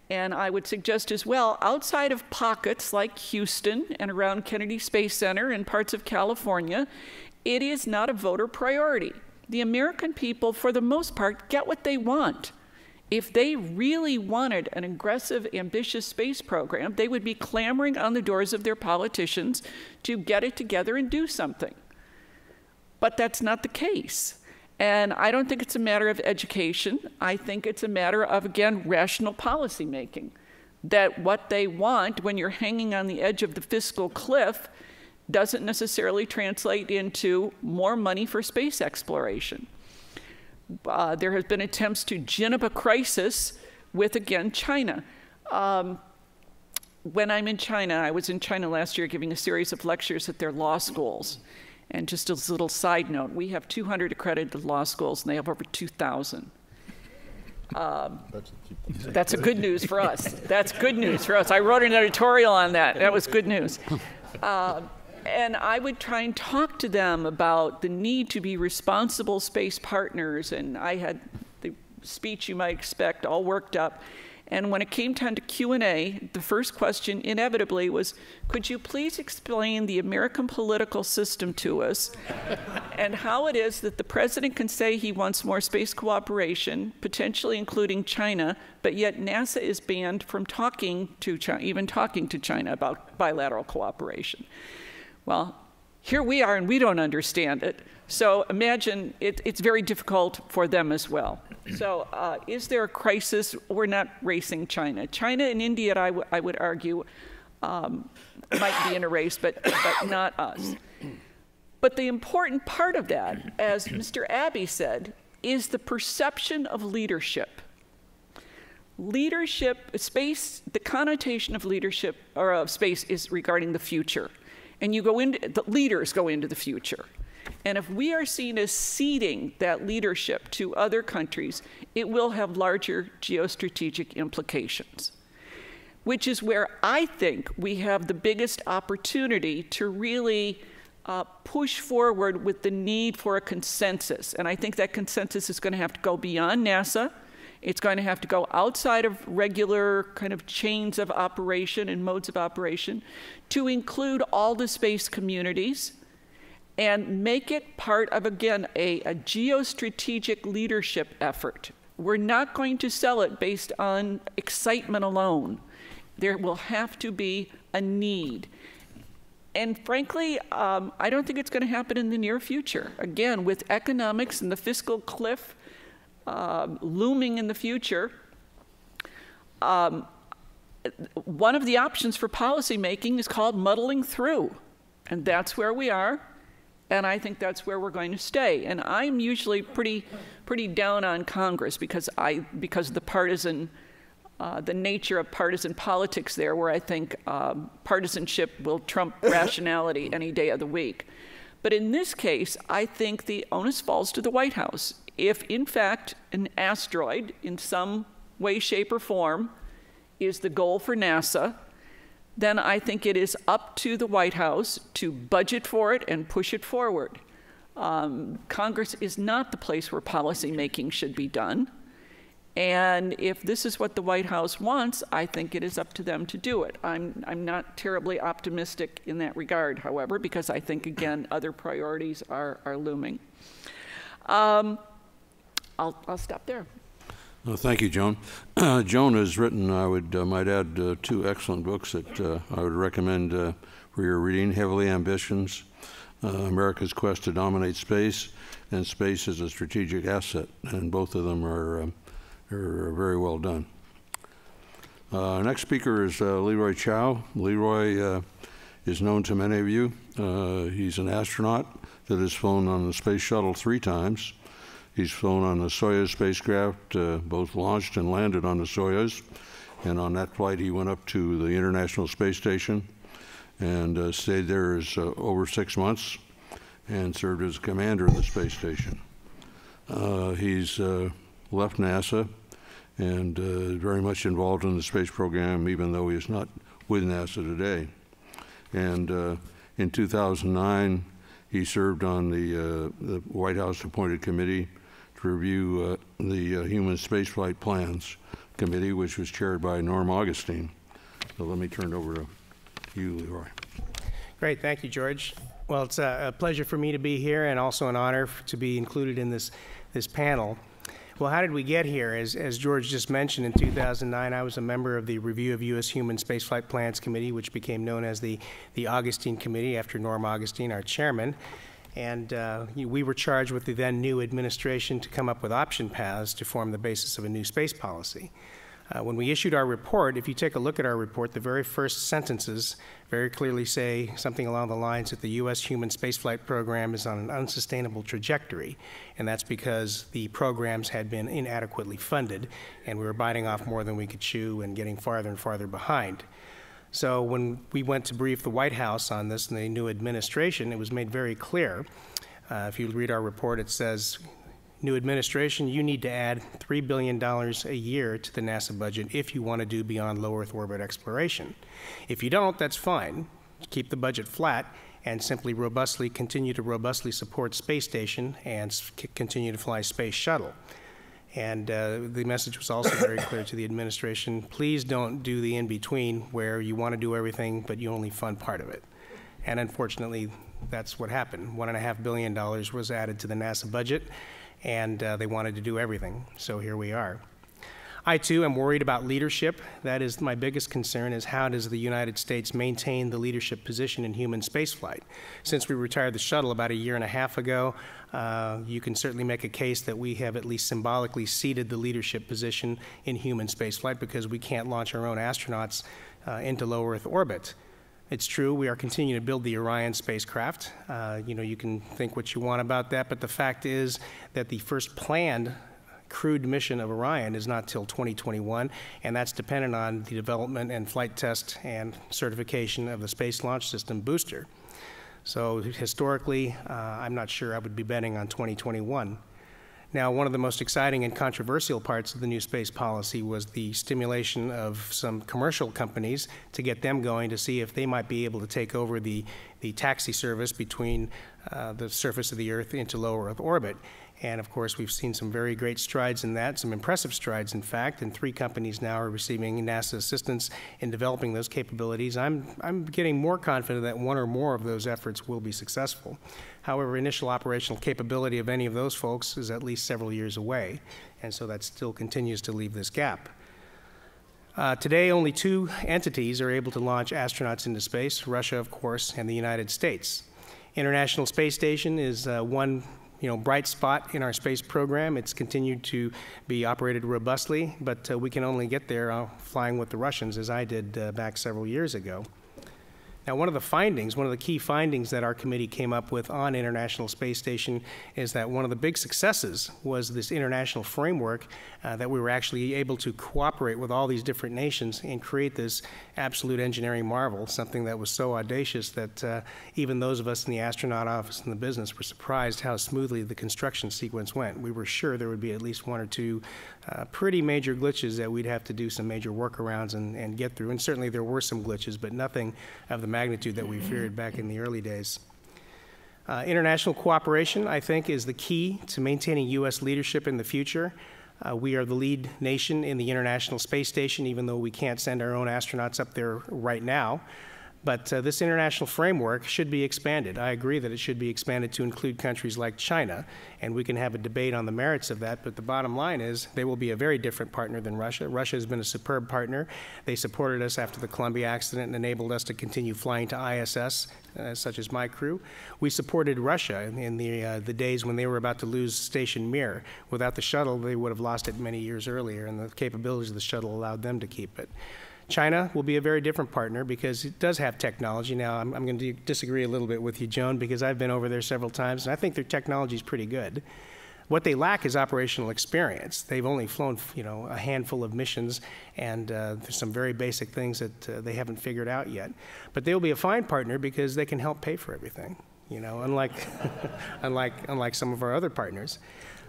[SPEAKER 5] And I would suggest as well, outside of pockets like Houston and around Kennedy Space Center and parts of California, it is not a voter priority. The American people, for the most part, get what they want. If they really wanted an aggressive, ambitious space program, they would be clamoring on the doors of their politicians to get it together and do something. But that's not the case. And I don't think it's a matter of education. I think it's a matter of, again, rational policymaking. That what they want when you're hanging on the edge of the fiscal cliff doesn't necessarily translate into more money for space exploration. There have been attempts to gin up a crisis with, again, China. When I'm in China, I was in China last year giving a series of lectures at their law schools. And just as a little side note, we have 200 accredited law schools, and they have over 2,000. That's a good news for us. That's good news for us. I wrote an editorial on that. That was good news. And I would try and talk to them about the need to be responsible space partners, and I had the speech you might expect all worked up. And when it came time to Q&A, the first question inevitably was, could you please explain the American political system to us and how it is that the president can say he wants more space cooperation, potentially including China, but yet NASA is banned from talking to China, even talking to China about bilateral cooperation. Well, here we are and we don't understand it. So imagine it's very difficult for them as well. So is there a crisis? We're not racing China. China and India, I would argue, might be in a race, but not us. But the important part of that, as Mr. Abbey said, is the perception of leadership. Leadership, space, the connotation of leadership or of space is regarding the future. And the leaders go into the future. And if we are seen as ceding that leadership to other countries, it will have larger geostrategic implications, which is where I think we have the biggest opportunity to really push forward with the need for a consensus. And I think that consensus is going to have to go beyond NASA. It's going to have to go outside of regular kind of chains of operation and modes of operation to include all the space communities and make it part of, again, a geostrategic leadership effort. We're not going to sell it based on excitement alone. There will have to be a need. And frankly, I don't think it's going to happen in the near future. Again, with economics and the fiscal cliff looming in the future, one of the options for policymaking is called muddling through. And that's where we are. And I think that's where we're going to stay. And I'm usually pretty down on Congress because of the partisan, the nature of partisan politics there, where I think partisanship will trump rationality any day of the week. But in this case, I think the onus falls to the White House. If, in fact, an asteroid in some way, shape, or form is the goal for NASA, then I think it is up to the White House to budget for it and push it forward. Congress is not the place where policy making should be done. And if this is what the White House wants, I think it is up to them to do it. I'm not terribly optimistic in that regard, however, because I think, again, other priorities are looming. I'll stop there.
[SPEAKER 2] Well, thank you, Joan. Joan has written, I might add, two excellent books that I would recommend for your reading: Heavily Ambitions, America's Quest to Dominate Space, and Space as a Strategic Asset. And both of them are very well done. Next speaker is Leroy Chiao. Leroy is known to many of you. He's an astronaut that has flown on the space shuttle 3 times. He's flown on the Soyuz spacecraft, both launched and landed on the Soyuz. And on that flight, he went up to the International Space Station and stayed there over 6 months and served as commander of the space station. He's left NASA and very much involved in the space program, even though he is not with NASA today. And in 2009, he served on the White House appointed committee to review the Human Spaceflight Plans Committee, which was chaired by Norm Augustine. So let me turn it over to you, Leroy.
[SPEAKER 6] Great, thank you, George. Well, it's a pleasure for me to be here and also an honor to be included in this panel. Well, how did we get here? As George just mentioned, in 2009, I was a member of the Review of U.S. Human Spaceflight Plans Committee, which became known as the Augustine Committee after Norm Augustine, our chairman. And we were charged with the then new administration to come up with option paths to form the basis of a new space policy. When we issued our report, if you take a look at our report, the very first sentences very clearly say something along the lines that the U.S. human spaceflight program is on an unsustainable trajectory, and that's because the programs had been inadequately funded, and we were biting off more than we could chew and getting farther and farther behind. So when we went to brief the White House on this and the new administration, it was made very clear. If you read our report, it says, new administration, you need to add $3 billion a year to the NASA budget if you want to do beyond low Earth orbit exploration. If you don't, that's fine. Keep the budget flat and simply continue to robustly support space station and continue to fly space shuttle. And the message was also very clear to the administration, please don't do the in-between where you want to do everything, but you only fund part of it. And unfortunately, that's what happened. $1.5 billion was added to the NASA budget, and they wanted to do everything. So here we are. I, too, am worried about leadership. That is my biggest concern, is how does the United States maintain the leadership position in human spaceflight? Since we retired the shuttle about 1.5 years ago, you can certainly make a case that we have at least symbolically ceded the leadership position in human spaceflight because we can't launch our own astronauts into low Earth orbit. It's true, we are continuing to build the Orion spacecraft. You can think what you want about that, but the fact is that the first planned crewed mission of Orion is not till 2021, and that's dependent on the development and flight test and certification of the Space Launch System booster. So historically, I'm not sure I would be betting on 2021. Now, one of the most exciting and controversial parts of the new space policy was the stimulation of some commercial companies to get them going to see if they might be able to take over the taxi service between the surface of the Earth into low Earth orbit. And of course, we've seen some very great strides in that, some impressive strides, in fact, and 3 companies now are receiving NASA assistance in developing those capabilities. I'm getting more confident that 1 or more of those efforts will be successful. However, initial operational capability of any of those folks is at least several years away, and so that still continues to leave this gap. Today, only 2 entities are able to launch astronauts into space, Russia, of course, and the United States. International Space Station is one bright spot in our space program. It's continued to be operated robustly, but we can only get there flying with the Russians, as I did back several years ago. Now, one of the key findings that our committee came up with on International Space Station is that one of the big successes was this international framework that we were actually able to cooperate with all these different nations and create this absolute engineering marvel, something that was so audacious that even those of us in the astronaut office and the business were surprised how smoothly the construction sequence went. We were sure there would be at least 1 or 2 pretty major glitches that we'd have to do some major workarounds and get through, and certainly there were some glitches, but nothing of the magnitude that we feared back in the early days. International cooperation, I think, is the key to maintaining U.S. leadership in the future. We are the lead nation in the International Space Station, even though we can't send our own astronauts up there right now. But this international framework should be expanded. I agree that it should be expanded to include countries like China, and we can have a debate on the merits of that, but the bottom line is they will be a very different partner than Russia. Russia has been a superb partner. They supported us after the Columbia accident and enabled us to continue flying to ISS, such as my crew. We supported Russia in the days when they were about to lose Station Mir. Without the shuttle, they would have lost it many years earlier, and the capabilities of the shuttle allowed them to keep it. China will be a very different partner because it does have technology. Now, I'm going to disagree a little bit with you, Joan, because I've been over there several times, and I think their technology is pretty good. What they lack is operational experience. They've only flown, a handful of missions, and there's some very basic things that they haven't figured out yet. But they'll be a fine partner because they can help pay for everything, unlike some of our other partners.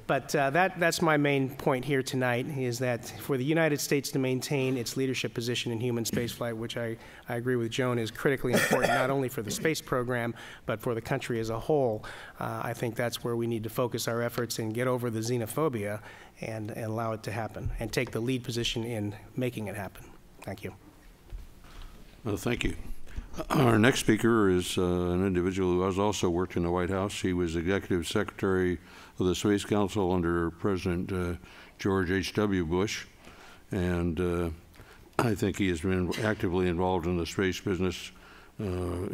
[SPEAKER 6] But that's my main point here tonight, is that for the United States to maintain its leadership position in human spaceflight, which I agree with Joan is critically important, not only for the space program, but for the country as a whole, I think that's where we need to focus our efforts and get over the xenophobia and allow it to happen, and take the lead position in making it happen. Thank you.
[SPEAKER 2] Well, thank you. Our next speaker is an individual who has also worked in the White House. He was Executive Secretary of the Space Council under President George H.W. Bush, and I think he has been actively involved in the space business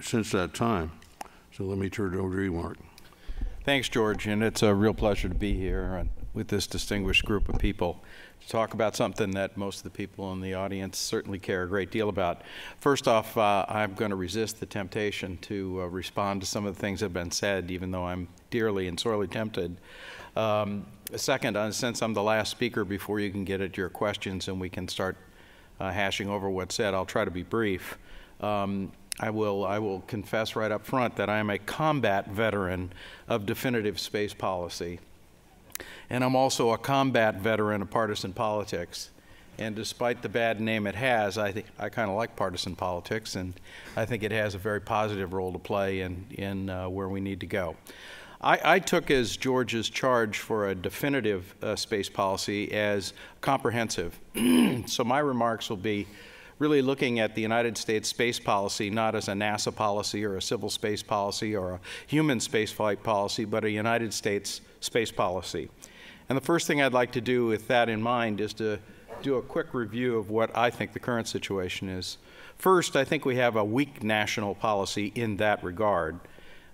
[SPEAKER 2] since that time. So let me turn it over to you, Mark.
[SPEAKER 7] Thanks, George, and it's a real pleasure to be here with this distinguished group of people to talk about something that most of the people in the audience certainly care a great deal about. First off, I'm going to resist the temptation to respond to some of the things that have been said, even though I'm dearly and sorely tempted. Second, since I'm the last speaker before you can get at your questions and we can start hashing over what's said, I'll try to be brief. I will confess right up front that I am a combat veteran of definitive space policy. And I'm also a combat veteran of partisan politics. And despite the bad name it has, I kind of like partisan politics, and I think it has a very positive role to play in where we need to go. I took as George's charge for a definitive space policy as comprehensive. So my remarks will be really looking at the United States space policy not as a NASA policy or a civil space policy or a human spaceflight policy, but a United States space policy. And the first thing I'd like to do with that in mind is to do a quick review of what I think the current situation is. First, I think we have a weak national policy in that regard.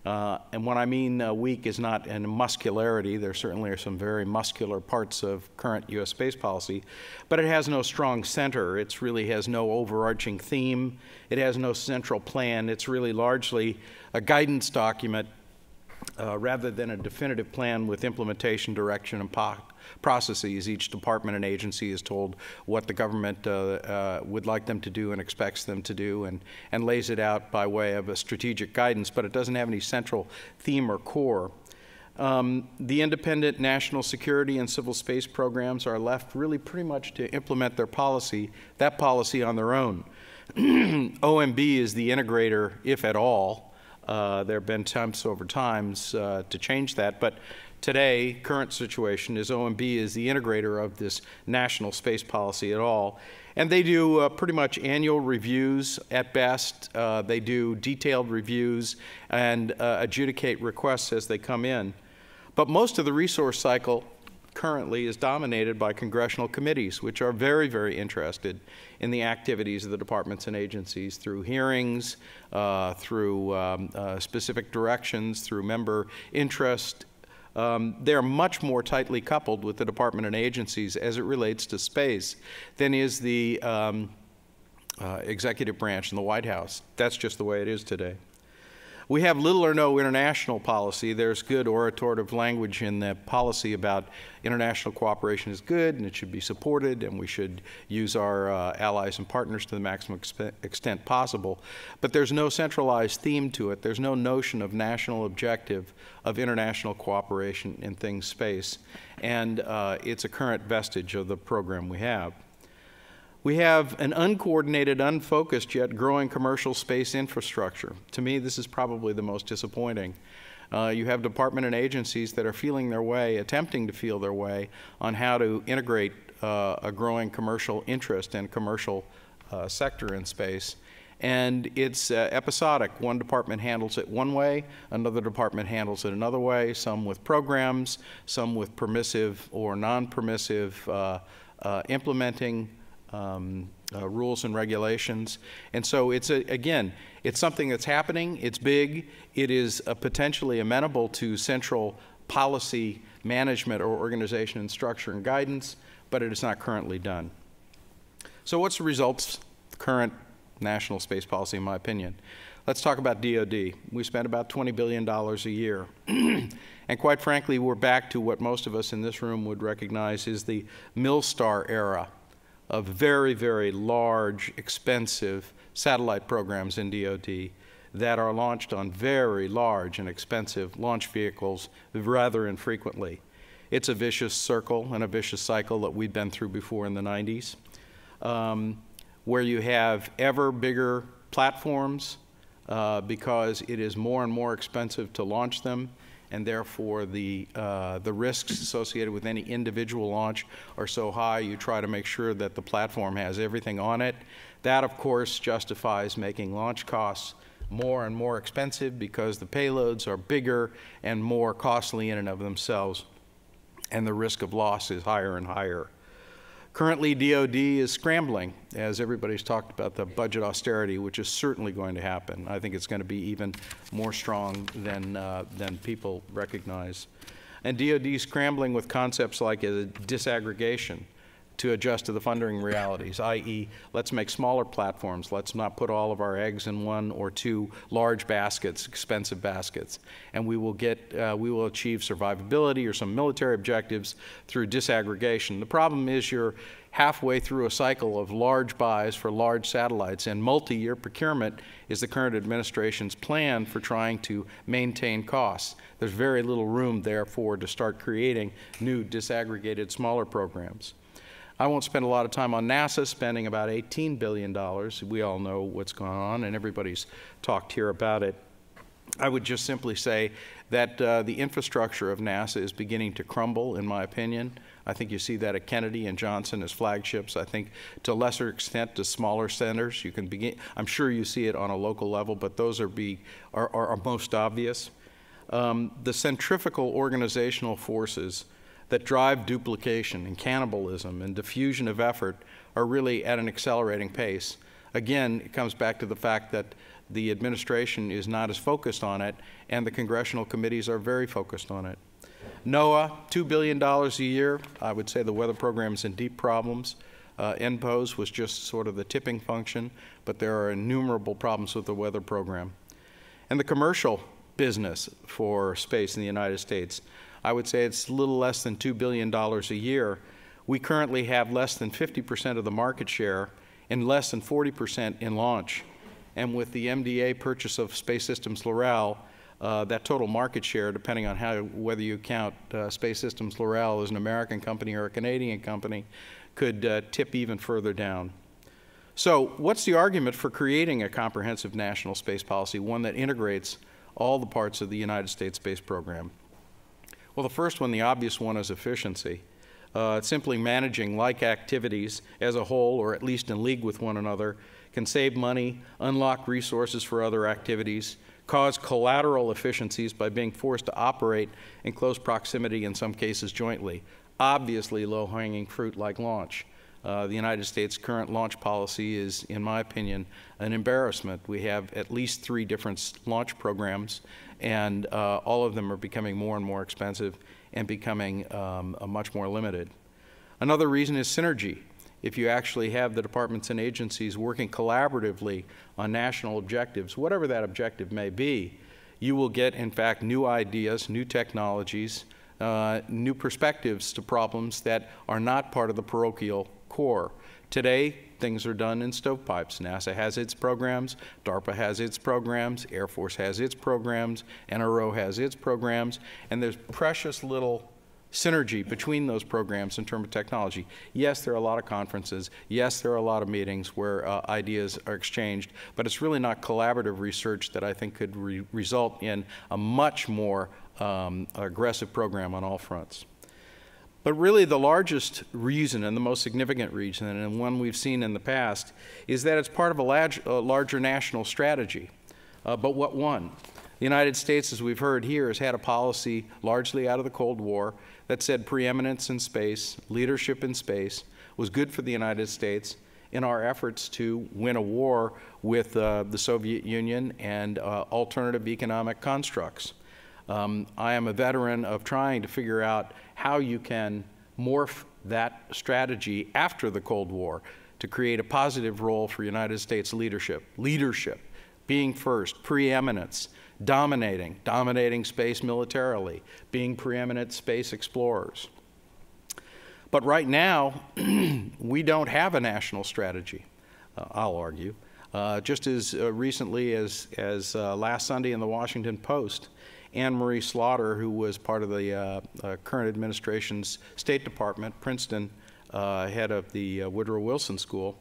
[SPEAKER 7] And what I mean weak is not in muscularity. There certainly are some very muscular parts of current U.S. space policy, but it has no strong center. It really has no overarching theme. It has no central plan. It's really largely a guidance document rather than a definitive plan with implementation, direction, and processes. Each department and agency is told what the government would like them to do and expects them to do, and lays it out by way of a strategic guidance, but it doesn't have any central theme or core. The independent national security and civil space programs are left really pretty much to implement their policy, that policy on their own. OMB is the integrator, if at all. There have been attempts over times to change that, but today, current situation is OMB is the integrator of this national space policy at all. And they do pretty much annual reviews at best. They do detailed reviews and adjudicate requests as they come in. But most of the resource cycle currently is dominated by congressional committees, which are very, very interested in the activities of the departments and agencies through hearings, through specific directions, through member interest. They're much more tightly coupled with the department and agencies as it relates to space than is the executive branch in the White House. That's just the way it is today. We have little or no international policy. There's good oratorive language in the policy about international cooperation is good and it should be supported and we should use our allies and partners to the maximum extent possible. But there's no centralized theme to it. There's no notion of national objective of international cooperation in things space. And it's a current vestige of the program we have. We have an uncoordinated, unfocused, yet growing commercial space infrastructure. To me, this is probably the most disappointing. You have department and agencies that are feeling their way, attempting to feel their way on how to integrate a growing commercial interest and commercial sector in space. And it's episodic. One department handles it one way, another department handles it another way, some with programs, some with permissive or non-permissive implementing rules and regulations. And so it's, again, it's something that's happening. It's big. It is potentially amenable to central policy management or organization and structure and guidance, but it is not currently done. So what's the results of current national space policy, in my opinion? Let's talk about DOD. We spend about $20 billion a year. And quite frankly, we're back to what most of us in this room would recognize is the Millstar era of very, very large, expensive satellite programs in DOD that are launched on very large and expensive launch vehicles rather infrequently. It's a vicious circle and a vicious cycle that we've been through before in the 90s, where you have ever bigger platforms because it is more and more expensive to launch them, and therefore the risks associated with any individual launch are so high you try to make sure that the platform has everything on it. That, of course, justifies making launch costs more and more expensive because the payloads are bigger and more costly in and of themselves, and the risk of loss is higher and higher. Currently, DOD is scrambling, as everybody's talked about the budget austerity, which is certainly going to happen. I think it's going to be even more strong than people recognize. And DOD is scrambling with concepts like a disaggregation to adjust to the funding realities, i.e., let's make smaller platforms. Let's not put all of our eggs in one or two large baskets, expensive baskets. And we will achieve survivability or some military objectives through disaggregation. The problem is you're halfway through a cycle of large buys for large satellites, and multi-year procurement is the current administration's plan for trying to maintain costs. There's very little room, therefore, to start creating new disaggregated smaller programs. I won't spend a lot of time on NASA spending about $18 billion. We all know what's going on, and everybody's talked here about it. I would just simply say that the infrastructure of NASA is beginning to crumble, in my opinion. I think you see that at Kennedy and Johnson as flagships. I think to a lesser extent to smaller centers. You can begin, I'm sure you see it on a local level, but those are most obvious. The centrifugal organizational forces that drive duplication and cannibalism and diffusion of effort are really at an accelerating pace. Again, it comes back to the fact that the administration is not as focused on it, and the congressional committees are very focused on it. NOAA, $2 billion a year. I would say the weather program is in deep problems. NPOS was just sort of the tipping function, but there are innumerable problems with the weather program. And the commercial business for space in the United States, I would say it's a little less than $2 billion a year. We currently have less than 50% of the market share and less than 40% in launch. And with the MDA purchase of Space Systems Loral, that total market share, depending on whether you count Space Systems Loral as an American company or a Canadian company, could tip even further down. So what's the argument for creating a comprehensive national space policy, one that integrates all the parts of the United States space program? Well, the first one, the obvious one, is efficiency. Simply managing like activities as a whole, or at least in league with one another, can save money, unlock resources for other activities, cause collateral efficiencies by being forced to operate in close proximity, in some cases jointly. Obviously, low-hanging fruit like launch. The United States' current launch policy is, in my opinion, an embarrassment. We have at least 3 different launch programs, and all of them are becoming more and more expensive and becoming much more limited. Another reason is synergy. If you actually have the departments and agencies working collaboratively on national objectives, whatever that objective may be, you will get, in fact, new ideas, new technologies, new perspectives to problems that are not part of the parochial core. Today, things are done in stovepipes. NASA has its programs, DARPA has its programs, Air Force has its programs, NRO has its programs, and there's precious little synergy between those programs in terms of technology. Yes, there are a lot of conferences. Yes, there are a lot of meetings where ideas are exchanged, but it's really not collaborative research that I think could result in a much more aggressive program on all fronts. But really the largest reason and the most significant reason, and one we've seen in the past, is that it's part of a larger national strategy. But what one? The United States, as we've heard here, has had a policy largely out of the Cold War that said preeminence in space, leadership in space, was good for the United States in our efforts to win a war with the Soviet Union and alternative economic constructs. I am a veteran of trying to figure out how you can morph that strategy after the Cold War to create a positive role for United States leadership. Leadership, being first, preeminence, dominating space militarily, being preeminent space explorers. But right now, we don't have a national strategy, I'll argue. Just as recently as last Sunday in the Washington Post, Anne Marie Slaughter, who was part of the current administration's State Department, Princeton, head of the Woodrow Wilson School,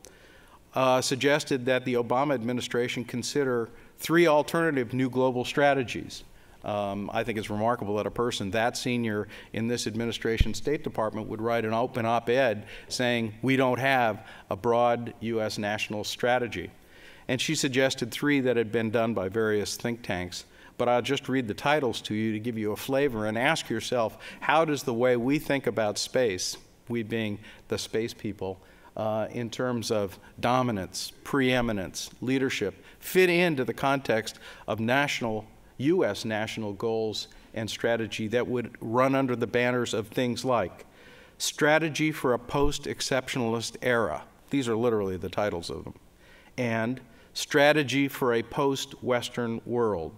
[SPEAKER 7] suggested that the Obama administration consider 3 alternative new global strategies. I think it's remarkable that a person that senior in this administration State Department would write an open op-ed saying we don't have a broad U.S. national strategy. And she suggested 3 that had been done by various think tanks. But I'll just read the titles to you to give you a flavor and ask yourself, how does the way we think about space, we being the space people, in terms of dominance, preeminence, leadership, fit into the context of U.S. national goals and strategy that would run under the banners of things like strategy for a post-exceptionalist era. These are literally the titles of them. And strategy for a post-Western world.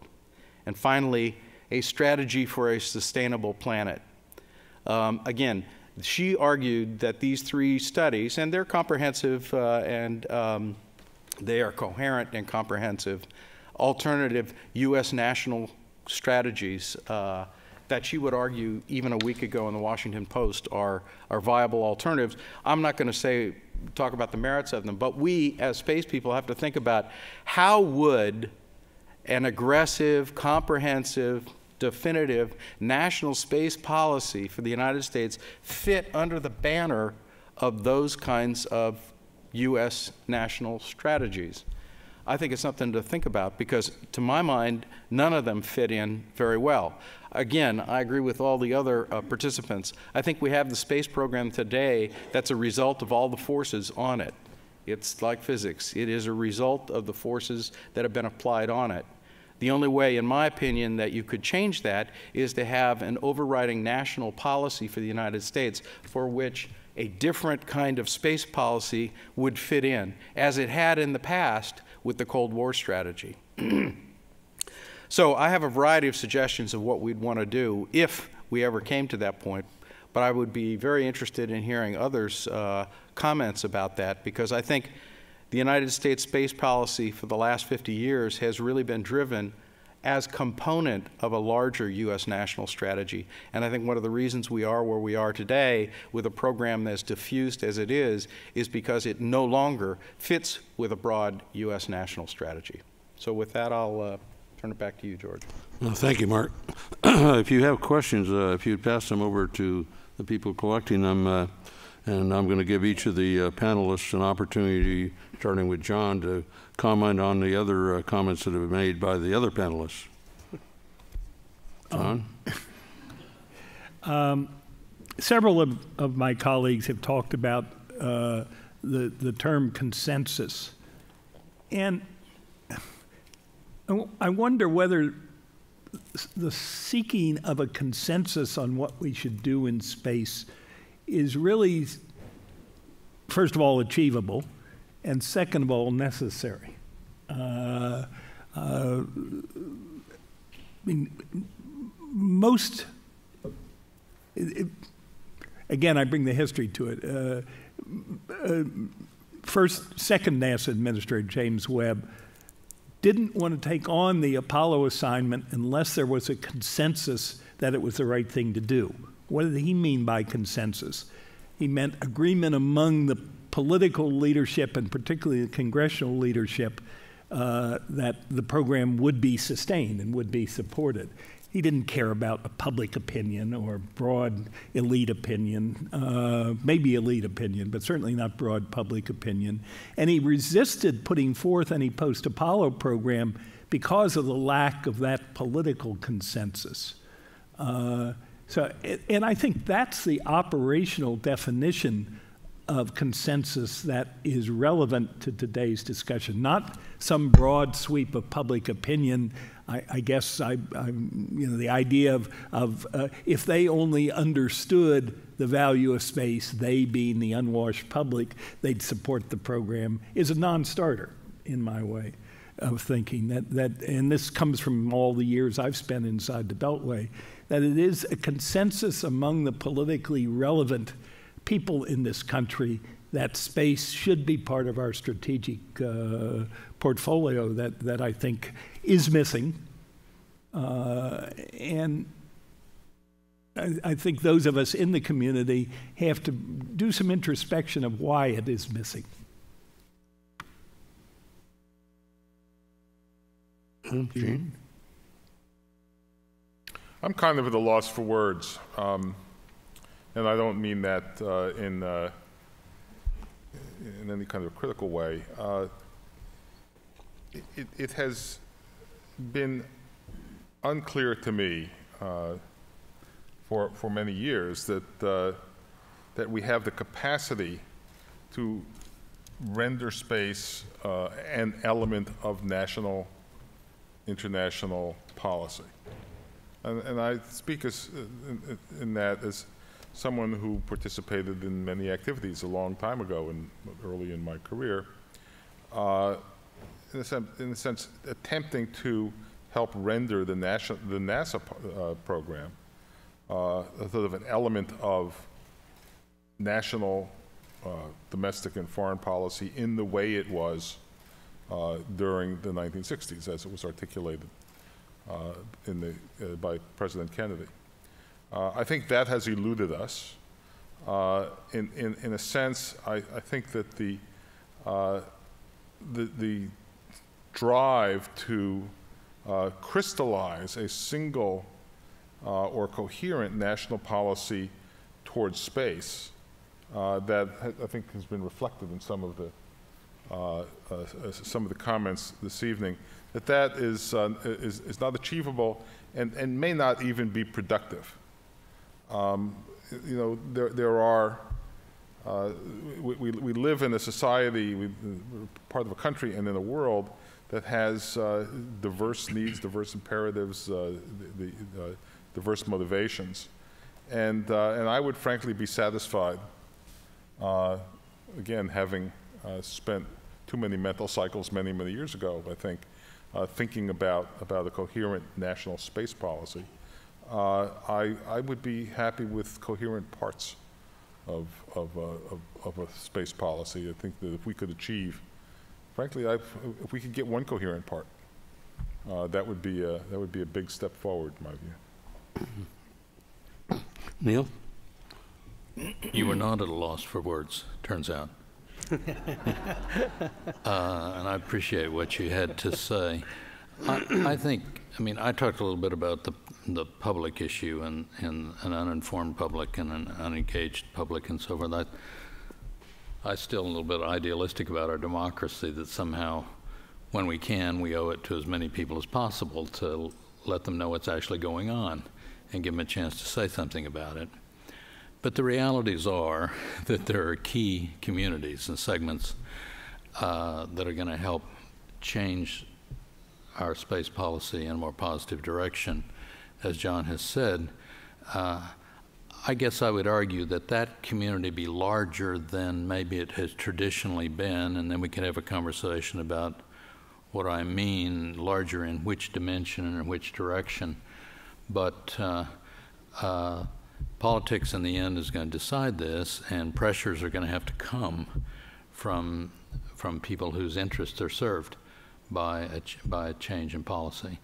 [SPEAKER 7] And finally, a strategy for a sustainable planet. Again, she argued that these 3 studies, and they're comprehensive and they are coherent and comprehensive, alternative U.S. national strategies that she would argue even a week ago in the Washington Post are viable alternatives. I'm not going to talk about the merits of them, but we as space people have to think about how would an aggressive, comprehensive, definitive national space policy for the United States fit under the banner of those kinds of U.S. national strategies. I think it's something to think about because, to my mind, none of them fit in very well. Again, I agree with all the other participants. I think we have the space program today that's a result of all the forces on it. It's like physics. It is a result of the forces that have been applied on it. The only way, in my opinion, that you could change that is to have an overriding national policy for the United States for which a different kind of space policy would fit in, as it had in the past with the Cold War strategy. So I have a variety of suggestions of what we'd want to do if we ever came to that point, but I would be very interested in hearing others' comments about that, because I think the United States space policy for the last 50 years has really been driven as component of a larger U.S. national strategy. And I think one of the reasons we are where we are today with a program as diffused as it is because it no longer fits with a broad U.S. national strategy. So with that, I'll turn it back to you, George.
[SPEAKER 2] Well, thank you, Mark. If you have questions, if you'd pass them over to the people collecting them, and I'm going to give each of the panelists an opportunity, starting with John, to comment on the other comments that have been made by the other panelists. John?
[SPEAKER 3] Several of my colleagues have talked about the term consensus. And I wonder whether the seeking of a consensus on what we should do in space is really, first of all, achievable, and second of all, necessary. I mean, again, I bring the history to it. Second NASA Administrator James Webb didn't want to take on the Apollo assignment unless there was a consensus that it was the right thing to do. What did he mean by consensus? He meant agreement among the political leadership, and particularly the congressional leadership, that the program would be sustained and would be supported. He didn't care about a public opinion or broad elite opinion, maybe elite opinion, but certainly not broad public opinion. And he resisted putting forth any post-Apollo program because of the lack of that political consensus. And I think that's the operational definition of consensus that is relevant to today's discussion, not some broad sweep of public opinion. I guess the idea of if they only understood the value of space, they being the unwashed public, they'd support the program, is a non-starter in my way of thinking. And this comes from all the years I've spent inside the Beltway, that it is a consensus among the politically relevant people in this country that space should be part of our strategic portfolio that I think is missing. And I think those of us in the community have to do some introspection of why it is missing.
[SPEAKER 2] Gene?
[SPEAKER 4] I'm kind of at a loss for words. And I don't mean that in any kind of critical way. It has been unclear to me for many years that we have the capacity to render space an element of national, international policy. And I speak in that as someone who participated in many activities a long time ago, early in my career, in a sense, attempting to help render the NASA program sort of an element of national, domestic and foreign policy in the way it was during the 1960s, as it was articulated by President Kennedy. I think that has eluded us. In a sense, I think that the drive to crystallize a single or coherent national policy towards space that I think has been reflected in some of the some of the comments this evening, that is not achievable and may not even be productive. There are, we live in a society, we're part of a country and in a world that has diverse needs, diverse imperatives, diverse motivations. And I would frankly be satisfied, again, having spent too many mental cycles many, many years ago, I think, thinking about a coherent national space policy. I would be happy with coherent parts of a space policy. I think that if we could achieve, frankly, if we could get one coherent part, that would be a big step forward, in my view.
[SPEAKER 2] Neil?
[SPEAKER 1] You were not at a loss for words, turns out. And I appreciate what you had to say. I think, I talked a little bit about the public issue and an uninformed public and an unengaged public and so forth. I'm still a little bit idealistic about our democracy, that somehow, when we can, we owe it to as many people as possible to let them know what's actually going on and give them a chance to say something about it. But the realities are that there are key communities and segments that are going to help change our space policy in a more positive direction. As John has said, I guess I would argue that that community be larger than maybe it has traditionally been, and then we can have a conversation about what I mean, larger in which dimension and in which direction. But politics in the end is going to decide this, and pressures are going to have to come from people whose interests are served by a change in policy.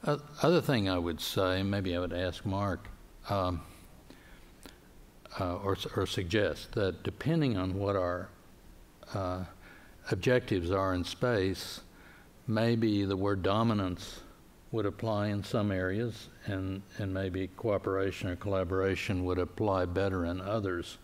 [SPEAKER 1] Other thing I would say, maybe I would ask Mark, or suggest that depending on what our objectives are in space, maybe the word dominance would apply in some areas, and maybe cooperation or collaboration would apply better in others.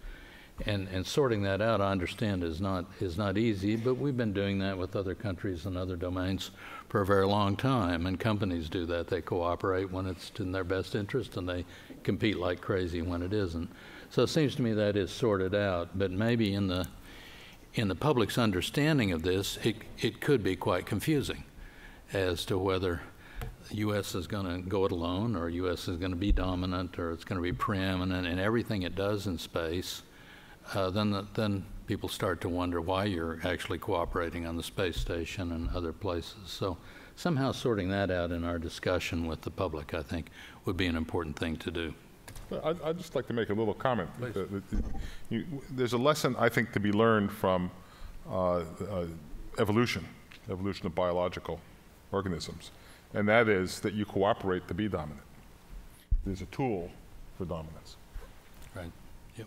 [SPEAKER 1] And sorting that out, I understand, is not easy, but we've been doing that with other countries and other domains for a very long time, and companies do that. They cooperate when it's in their best interest, and they compete like crazy when it isn't. So it seems to me that is sorted out, but maybe in the public's understanding of this, it could be quite confusing as to whether the U.S. is going to go it alone, or U.S. is going to be dominant, or it's going to be preeminent in everything it does in space. Then people start to wonder why you're actually cooperating on the space station and other places. So somehow sorting that out in our discussion with the public, I think, would be an important thing to do.
[SPEAKER 4] I'd just like to make a little comment. There's a lesson, I think, to be learned from evolution of biological organisms, and that is that you cooperate to be dominant. There's a tool for dominance.
[SPEAKER 1] Right. Yeah,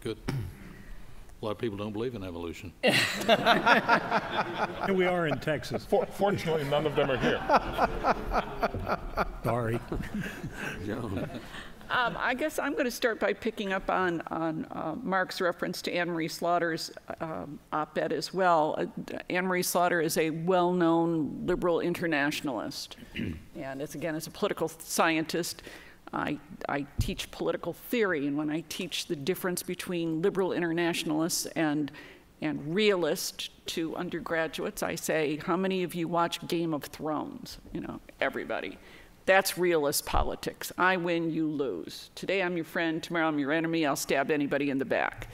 [SPEAKER 1] good. A lot of people don't believe in evolution.
[SPEAKER 3] We are in Texas.
[SPEAKER 4] Fortunately, none of them are here.
[SPEAKER 3] Sorry.
[SPEAKER 5] I guess I'm going to start by picking up on Mark's reference to Anne-Marie Slaughter's op-ed as well. Anne-Marie Slaughter is a well-known liberal internationalist. And as a political scientist, I teach political theory, and when I teach the difference between liberal internationalists and realists to undergraduates, I say, how many of you watch Game of Thrones? Everybody. That's realist politics. I win, you lose. Today I'm your friend, tomorrow I'm your enemy, I'll stab anybody in the back.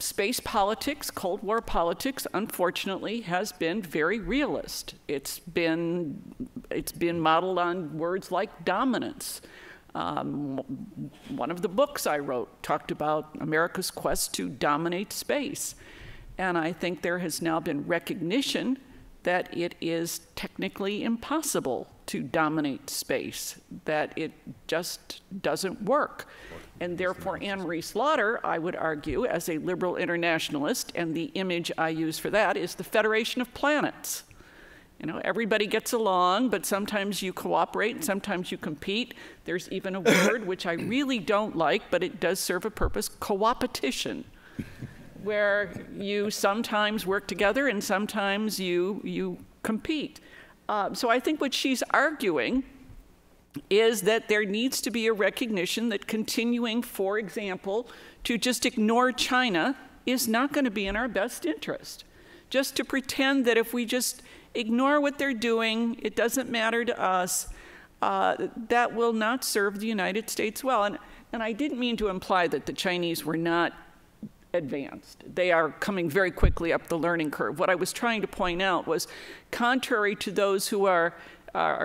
[SPEAKER 5] Space politics, Cold War politics, unfortunately, has been very realist. It's been modeled on words like dominance. One of the books I wrote talked about America's quest to dominate space. And I think there has now been recognition that it is technically impossible to dominate space, that it just doesn't work. And therefore, Anne-Marie Slaughter, I would argue, as a liberal internationalist, and the image I use for that is the Federation of Planets. Everybody gets along, but sometimes you cooperate and sometimes you compete. There's even a word which I really don't like, but it does serve a purpose, coopetition. where you sometimes work together and sometimes you compete. So I think what she's arguing is that there needs to be a recognition that continuing, for example, to just ignore China is not going to be in our best interest. Just to pretend that if we just ignore what they're doing, it doesn't matter to us, that will not serve the United States well. And I didn't mean to imply that the Chinese were not advanced. They are coming very quickly up the learning curve. What I was trying to point out was, contrary to those who are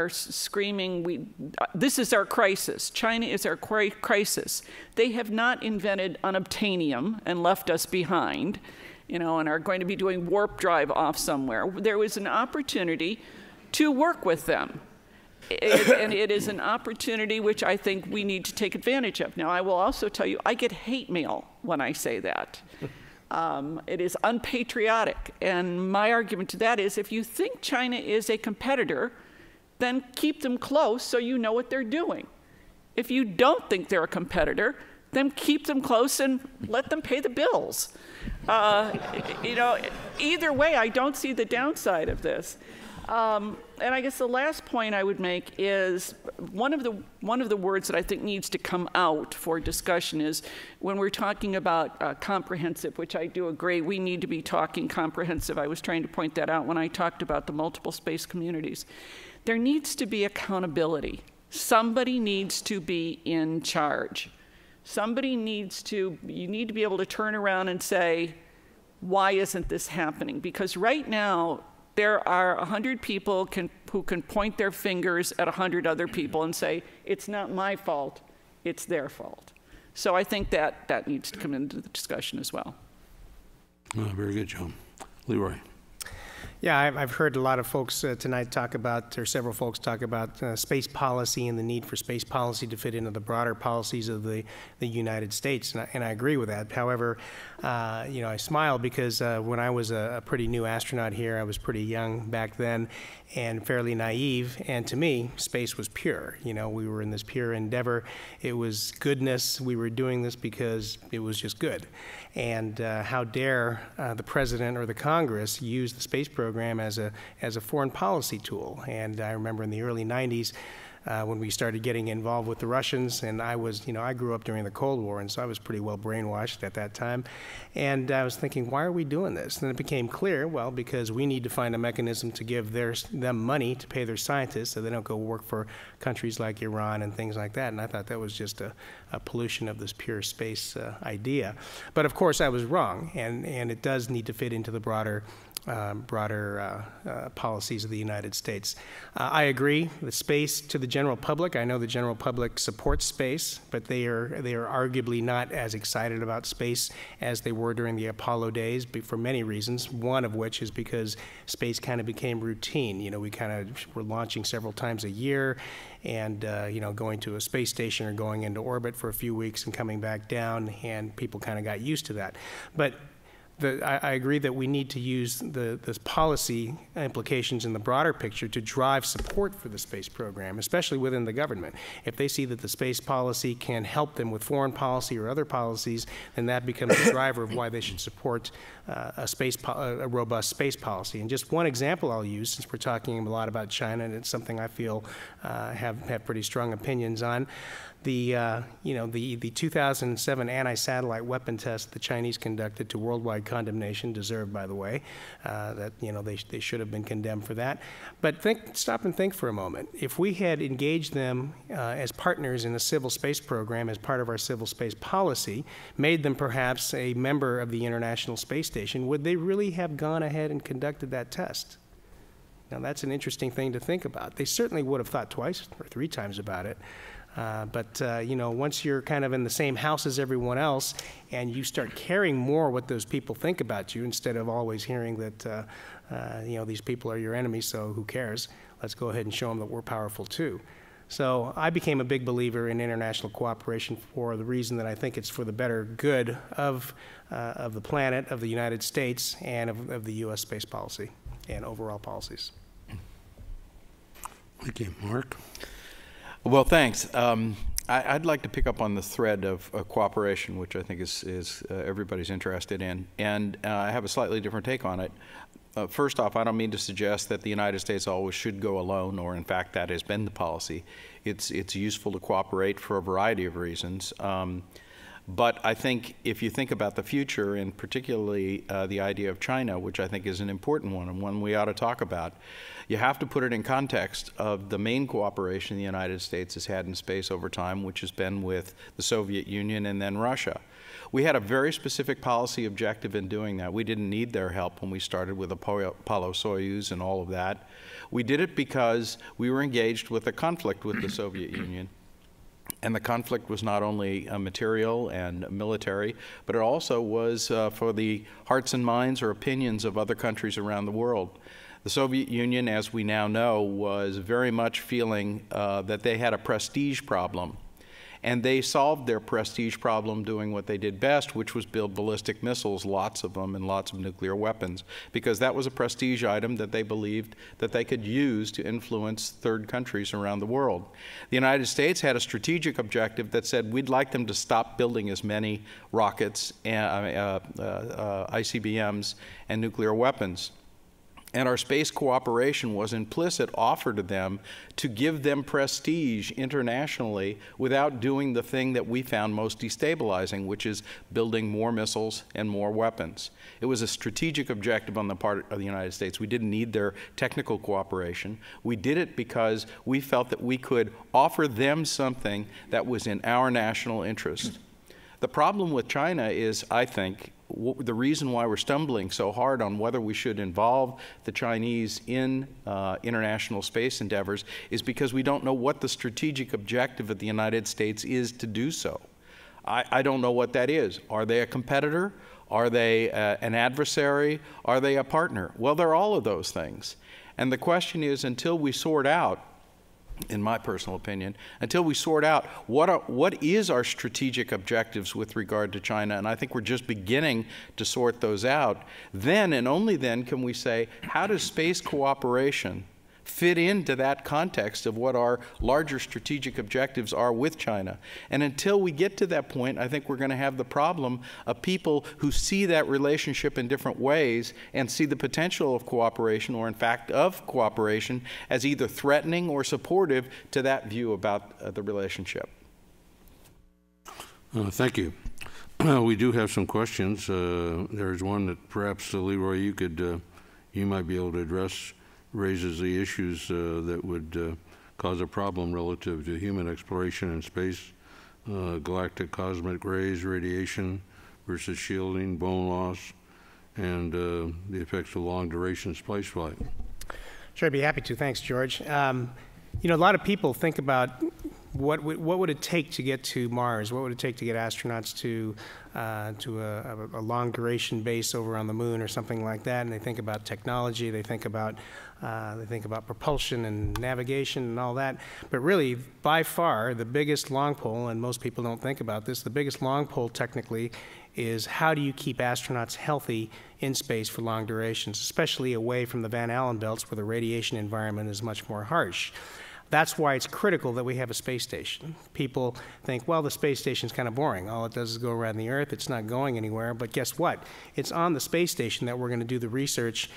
[SPEAKER 5] screaming, this is our crisis, China is our crisis, they have not invented unobtainium and left us behind, and are going to be doing warp drive off somewhere. There was an opportunity to work with them. And it is an opportunity which I think we need to take advantage of. Now, I will also tell you, I get hate mail when I say that. It is unpatriotic. And my argument to that is, if you think China is a competitor, then keep them close so you know what they're doing. If you don't think they're a competitor, then keep them close and let them pay the bills. Either way, I don't see the downside of this. And I guess the last point I would make is one of the words that I think needs to come out for discussion is when we're talking about comprehensive, which I do agree, we need to be talking comprehensive. I was trying to point that out when I talked about the multiple space communities. There needs to be accountability. Somebody needs to be in charge. You need to be able to turn around and say, why isn't this happening? Because right now, there are 100 people who can point their fingers at 100 other people and say, it's not my fault, it's their fault. So I think that needs to come into the discussion as well.
[SPEAKER 2] Very good, Joe. Leroy.
[SPEAKER 6] Yeah, I've heard a lot of folks tonight talk about, or several folks talk about space policy and the need for space policy to fit into the broader policies of the United States, and I agree with that. However, I smile because when I was a pretty new astronaut here, I was pretty young back then and fairly naive, and to me, space was pure. We were in this pure endeavor. It was goodness. We were doing this because it was just good. And how dare the president or the Congress use the space program as a foreign policy tool? And I remember in the early 90s when we started getting involved with the Russians, and I grew up during the Cold War, and so I was pretty well brainwashed at that time. And I was thinking, why are we doing this? And it became clear, well, because we need to find a mechanism to give them money to pay their scientists so they don't go work for countries like Iran and things like that. And I thought that was just a pollution of this pure space idea. But of course, I was wrong, and it does need to fit into the broader policies of the United States. I agree with space to the general public. I know the general public supports space, but they are arguably not as excited about space as they were during the Apollo days for many reasons, one of which is because space kind of became routine. We kind of were launching several times a year and going to a space station or going into orbit for a few weeks and coming back down, and people kind of got used to that. But I agree that we need to use the policy implications in the broader picture to drive support for the space program, especially within the government. If they see that the space policy can help them with foreign policy or other policies, then that becomes the driver of why they should support a robust space policy. And just one example I'll use, since we're talking a lot about China, and it's something I feel have pretty strong opinions on. The 2007 anti-satellite weapon test the Chinese conducted to worldwide condemnation, deserved, by the way, that they should have been condemned for that. But stop and think for a moment. If we had engaged them as partners in a civil space program as part of our civil space policy, made them perhaps a member of the International Space Station, would they really have gone ahead and conducted that test? Now, that's an interesting thing to think about. They certainly would have thought twice or three times about it. But once you're kind of in the same house as everyone else and you start caring more what those people think about you instead of always hearing that, these people are your enemies, so who cares? Let's go ahead and show them that we're powerful too. So I became a big believer in international cooperation for the reason that I think it's for the better good of the planet, of the United States, and of the U.S. space policy and overall policies.
[SPEAKER 2] Thank you. Mark?
[SPEAKER 7] Well, thanks. I'd like to pick up on the thread of cooperation, which I think is everybody's interested in, and I have a slightly different take on it. First off, I don't mean to suggest that the United States always should go alone, or in fact that has been the policy. It's useful to cooperate for a variety of reasons. But I think if you think about the future, and particularly the idea of China, which I think is an important one and one we ought to talk about, you have to put it in context of the main cooperation the United States has had in space over time, which has been with the Soviet Union and then Russia. We had a very specific policy objective in doing that. We didn't need their help when we started with Apollo-Soyuz and all of that. We did it because we were engaged with a conflict with the Soviet Union. And the conflict was not only material and military, but it also was for the hearts and minds or opinions of other countries around the world. The Soviet Union, as we now know, was very much feeling that they had a prestige problem. And they solved their prestige problem doing what they did best, which was build ballistic missiles, lots of them, and lots of nuclear weapons, because that was a prestige item that they believed that they could use to influence third countries around the world. The United States had a strategic objective that said we'd like them to stop building as many rockets, ICBMs, and nuclear weapons. And our space cooperation was implicit offer to them to give them prestige internationally without doing the thing that we found most destabilizing, which is building more missiles and more weapons. It was a strategic objective on the part of the United States. We didn't need their technical cooperation. We did it because we felt that we could offer them something that was in our national interest. The problem with China is, I think, the reason why we're stumbling so hard on whether we should involve the Chinese in international space endeavors is because we don't know what the strategic objective of the United States is to do so. I don't know what that is. Are they a competitor? Are they an adversary? Are they a partner? Well, they're all of those things. And the question is, until we sort out, in my personal opinion, until we sort out what is our strategic objectives with regard to China, and I think we're just beginning to sort those out, then and only then can we say, how does space cooperation fit into that context of what our larger strategic objectives are with China? And until we get to that point, I think we're going to have the problem of people who see that relationship in different ways and see the potential of cooperation, or in fact of cooperation, as either threatening or supportive to that view about the relationship.
[SPEAKER 2] Thank you. We do have some questions. There's one that perhaps, Leroy, you might be able to address. Raises the issues that would cause a problem relative to human exploration in space, galactic cosmic rays, radiation versus shielding, bone loss, and the effects of long-duration spaceflight.
[SPEAKER 6] Sure, I'd be happy to. Thanks, George. You know, a lot of people think about what would it take to get to Mars? What would it take to get astronauts to a long-duration base over on the moon or something like that? And they think about technology. They think about propulsion and navigation and all that. But really, by far, the biggest long pole, and most people don't think about this, the biggest long pole technically is how do you keep astronauts healthy in space for long durations, especially away from the Van Allen belts where the radiation environment is much more harsh. That's why it's critical that we have a space station. People think, well, the space station's kind of boring. All it does is go around the Earth. It's not going anywhere. But guess what? It's on the space station that we're going to do the research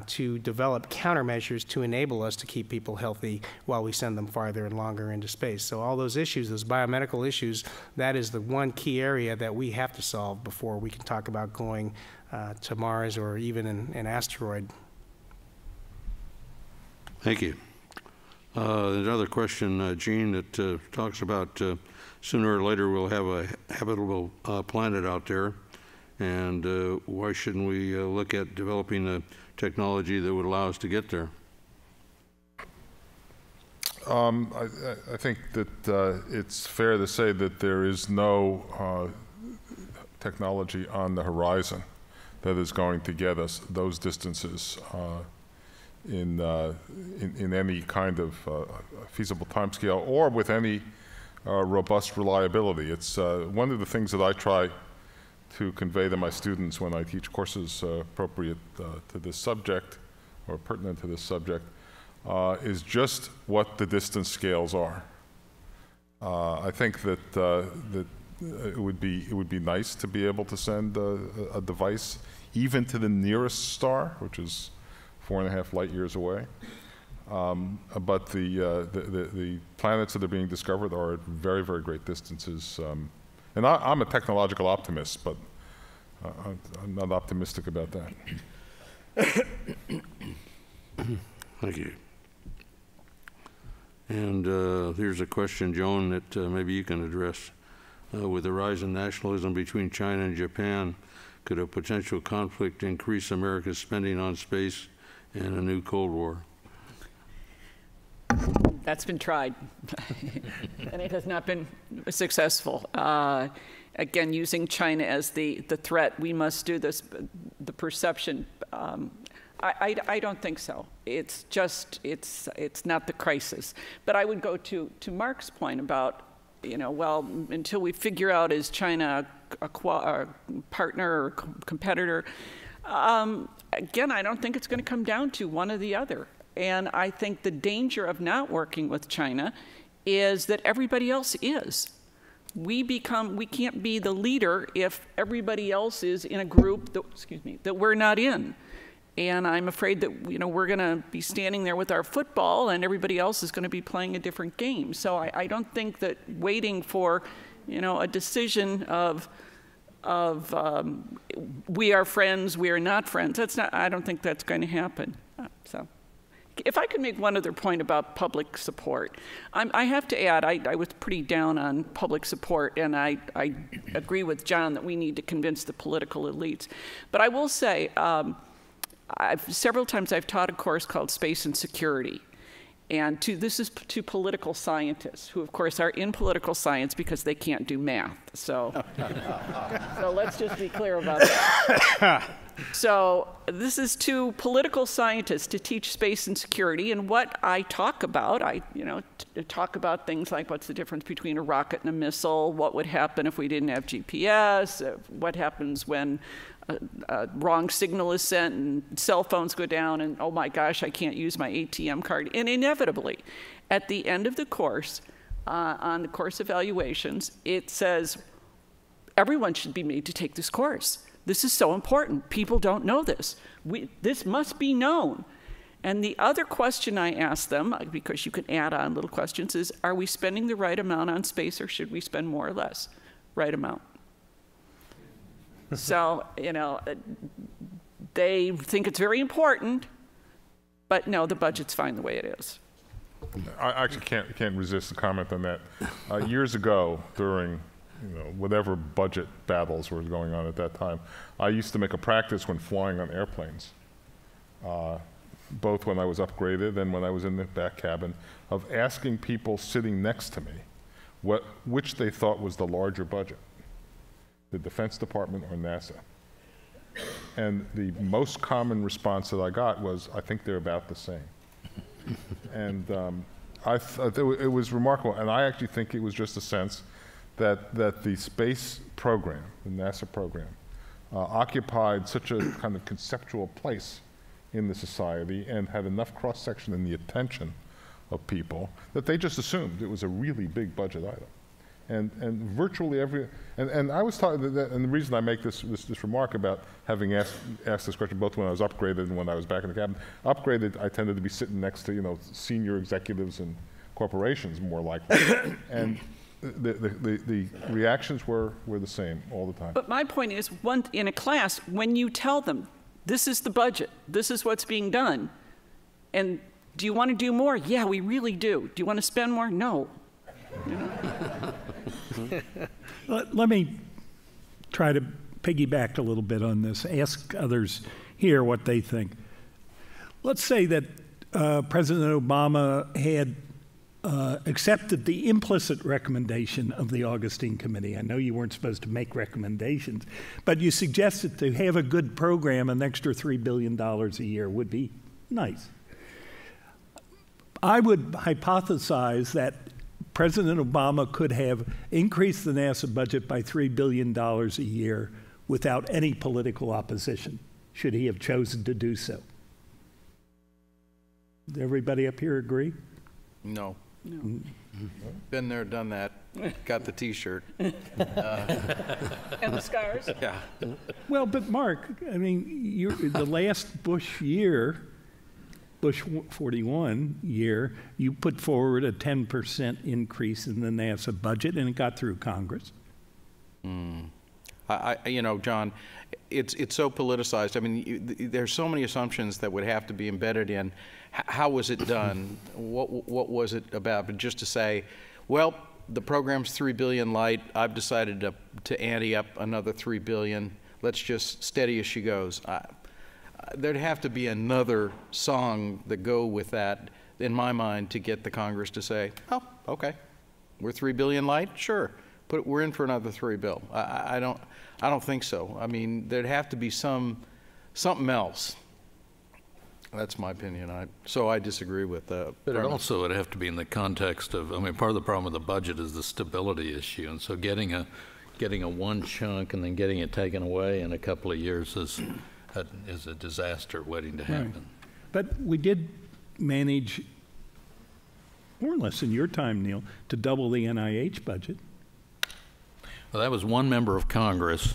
[SPEAKER 6] to develop countermeasures to enable us to keep people healthy while we send them farther and longer into space. So all those issues, those biomedical issues, that is the one key area that we have to solve before we can talk about going to Mars or even an asteroid.
[SPEAKER 2] Thank you. Another question, Gene, that talks about sooner or later we'll have a habitable planet out there, and why shouldn't we look at developing a technology that would allow us to get there?
[SPEAKER 4] I think that it's fair to say that there is no technology on the horizon that is going to get us those distances in any kind of feasible timescale or with any robust reliability. It's one of the things that I try to convey to my students when I teach courses appropriate to this subject or pertinent to this subject is just what the distance scales are. I think that it would be nice to be able to send a device even to the nearest star, which is 4.5 light years away. But the planets that are being discovered are at very, very great distances. And I'm a technological optimist, but I'm not optimistic about that.
[SPEAKER 2] Thank you. And here's a question, Joan, that maybe you can address. With the rise in nationalism between China and Japan, could a potential conflict increase America's spending on space and a new Cold War?
[SPEAKER 5] That's been tried, and it has not been successful. Again, using China as the threat, we must do this, the perception. I don't think so. It's just, it's not the crisis. But I would go to Mark's point about, well, until we figure out, is China a partner or competitor? Again, I don't think it's going to come down to one or the other. And I think the danger of not working with China is that everybody else is. We can't be the leader if everybody else is in a group that we're not in. And I'm afraid that we're going to be standing there with our football, and everybody else is going to be playing a different game. So I don't think that waiting for a decision of we are friends, we are not friends. I don't think that's going to happen. So, if I could make one other point about public support, I have to add I was pretty down on public support, and I agree with John that we need to convince the political elites. But I will say. Several times I've taught a course called Space and Security, and this is to political scientists, who of course are in political science because they can't do math. So let's just be clear about that. So this is to political scientists to teach space and security, and what I talk about, talk about things like what's the difference between a rocket and a missile, what would happen if we didn't have GPS, what happens when a wrong signal is sent and cell phones go down and, oh my gosh, I can't use my ATM card. And inevitably, at the end of the course, on the course evaluations, it says, everyone should be made to take this course. This is so important. People don't know this. This must be known. And the other question I ask them, because you can add on little questions, is, are we spending the right amount on space, or should we spend more or less? Right amount. So, they think it's very important, but no, the budget's fine the way it is.
[SPEAKER 4] I actually can't resist a comment on that. Years ago, during whatever budget battles were going on at that time, I used to make a practice when flying on airplanes, both when I was upgraded and when I was in the back cabin, of asking people sitting next to me which they thought was the larger budget, the Defense Department or NASA. And the most common response that I got was, I think they're about the same. And I thought it was remarkable, and I actually think it was just a sense that the space program, the NASA program, occupied such a kind of conceptual place in the society and had enough cross-section in the attention of people that they just assumed it was a really big budget item. And virtually and I was talking, and the reason I make this remark about having asked this question both when I was upgraded and when I was back in the cabin. Upgraded, I tended to be sitting next to senior executives and corporations more likely, and the reactions were the same all the time.
[SPEAKER 5] But my point is, in a class, when you tell them this is the budget, this is what's being done, and do you want to do more? Yeah, we really do. Do you want to spend more? No.
[SPEAKER 3] Let me try to piggyback a little bit on this, ask others here what they think. Let's say that President Obama had accepted the implicit recommendation of the Augustine Committee. I know you weren't supposed to make recommendations, but you suggested to have a good program, an extra $3 billion a year would be nice. I would hypothesize that President Obama could have increased the NASA budget by $3 billion a year without any political opposition, should he have chosen to do so. Does everybody up here agree?
[SPEAKER 7] No.
[SPEAKER 5] No.
[SPEAKER 7] Been there, done that, got the T-shirt.
[SPEAKER 5] And the scars?
[SPEAKER 7] Yeah.
[SPEAKER 3] Well, but Mark, I mean, the last Bush year, Bush 41 year, you put forward a 10% increase in the NASA budget, and it got through Congress.
[SPEAKER 7] You know, John, it's so politicized. I mean, there's so many assumptions that would have to be embedded in how was it done, what was it about, but just to say, well, the program's $3 billion light. I've decided to ante up another $3 billion. Let's just steady as she goes. There'd have to be another song that go with that, in my mind, to get the Congress to say, oh, okay, we're $3 billion light, sure. We're in for another $3 billion. I don't think so. I mean, there'd have to be something else. That's my opinion. So I disagree with that.
[SPEAKER 1] But it also would have to be in the context of, I mean, part of the problem with the budget is the stability issue. And so getting a one chunk and then getting it taken away in a couple of years is a disaster waiting to happen.
[SPEAKER 3] Right. But we did manage, more or less in your time, Neil, to double the NIH budget.
[SPEAKER 1] Well, that was one member of Congress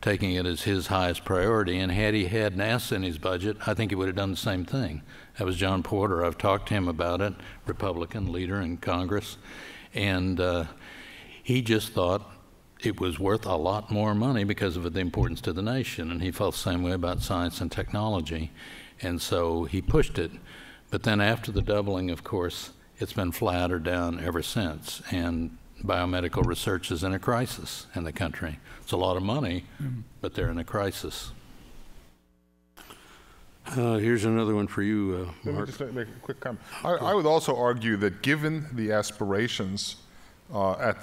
[SPEAKER 1] taking it as his highest priority, and had he had NASA in his budget, I think he would have done the same thing. That was John Porter. I've talked to him about it, Republican leader in Congress, and he just thought it was worth a lot more money because of the importance to the nation, and he felt the same way about science and technology, and so he pushed it. But then after the doubling, of course, it's been flat or down ever since, and biomedical research is in a crisis in the country. It's a lot of money, but they're in a crisis.
[SPEAKER 2] Here's another one for you,
[SPEAKER 4] Let me
[SPEAKER 2] Mark.
[SPEAKER 4] just make a quick comment. I would also argue that given the aspirations on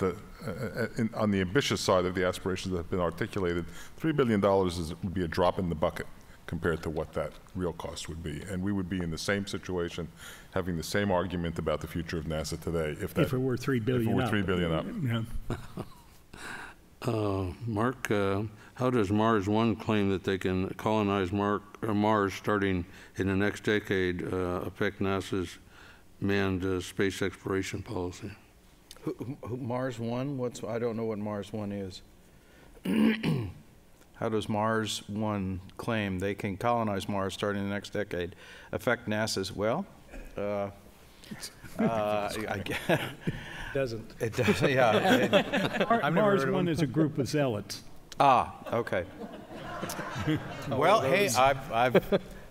[SPEAKER 4] the ambitious side of the aspirations that have been articulated, $3 billion would be a drop in the bucket compared to what that real cost would be. And we would be in the same situation, having the same argument about the future of NASA today if
[SPEAKER 3] If it were $3 billion
[SPEAKER 4] if it were $3 billion up.
[SPEAKER 3] Yeah.
[SPEAKER 2] Mark, how does Mars One claim that they can colonize Mars starting in the next decade affect NASA's manned space exploration policy?
[SPEAKER 7] Mars One? I don't know what Mars One is. How does Mars One claim they can colonize Mars starting the next decade affect NASA's? Well,
[SPEAKER 6] Doesn't.
[SPEAKER 7] it does. Yeah.
[SPEAKER 3] Mars One is a group of zealots.
[SPEAKER 7] Okay. Well, hey,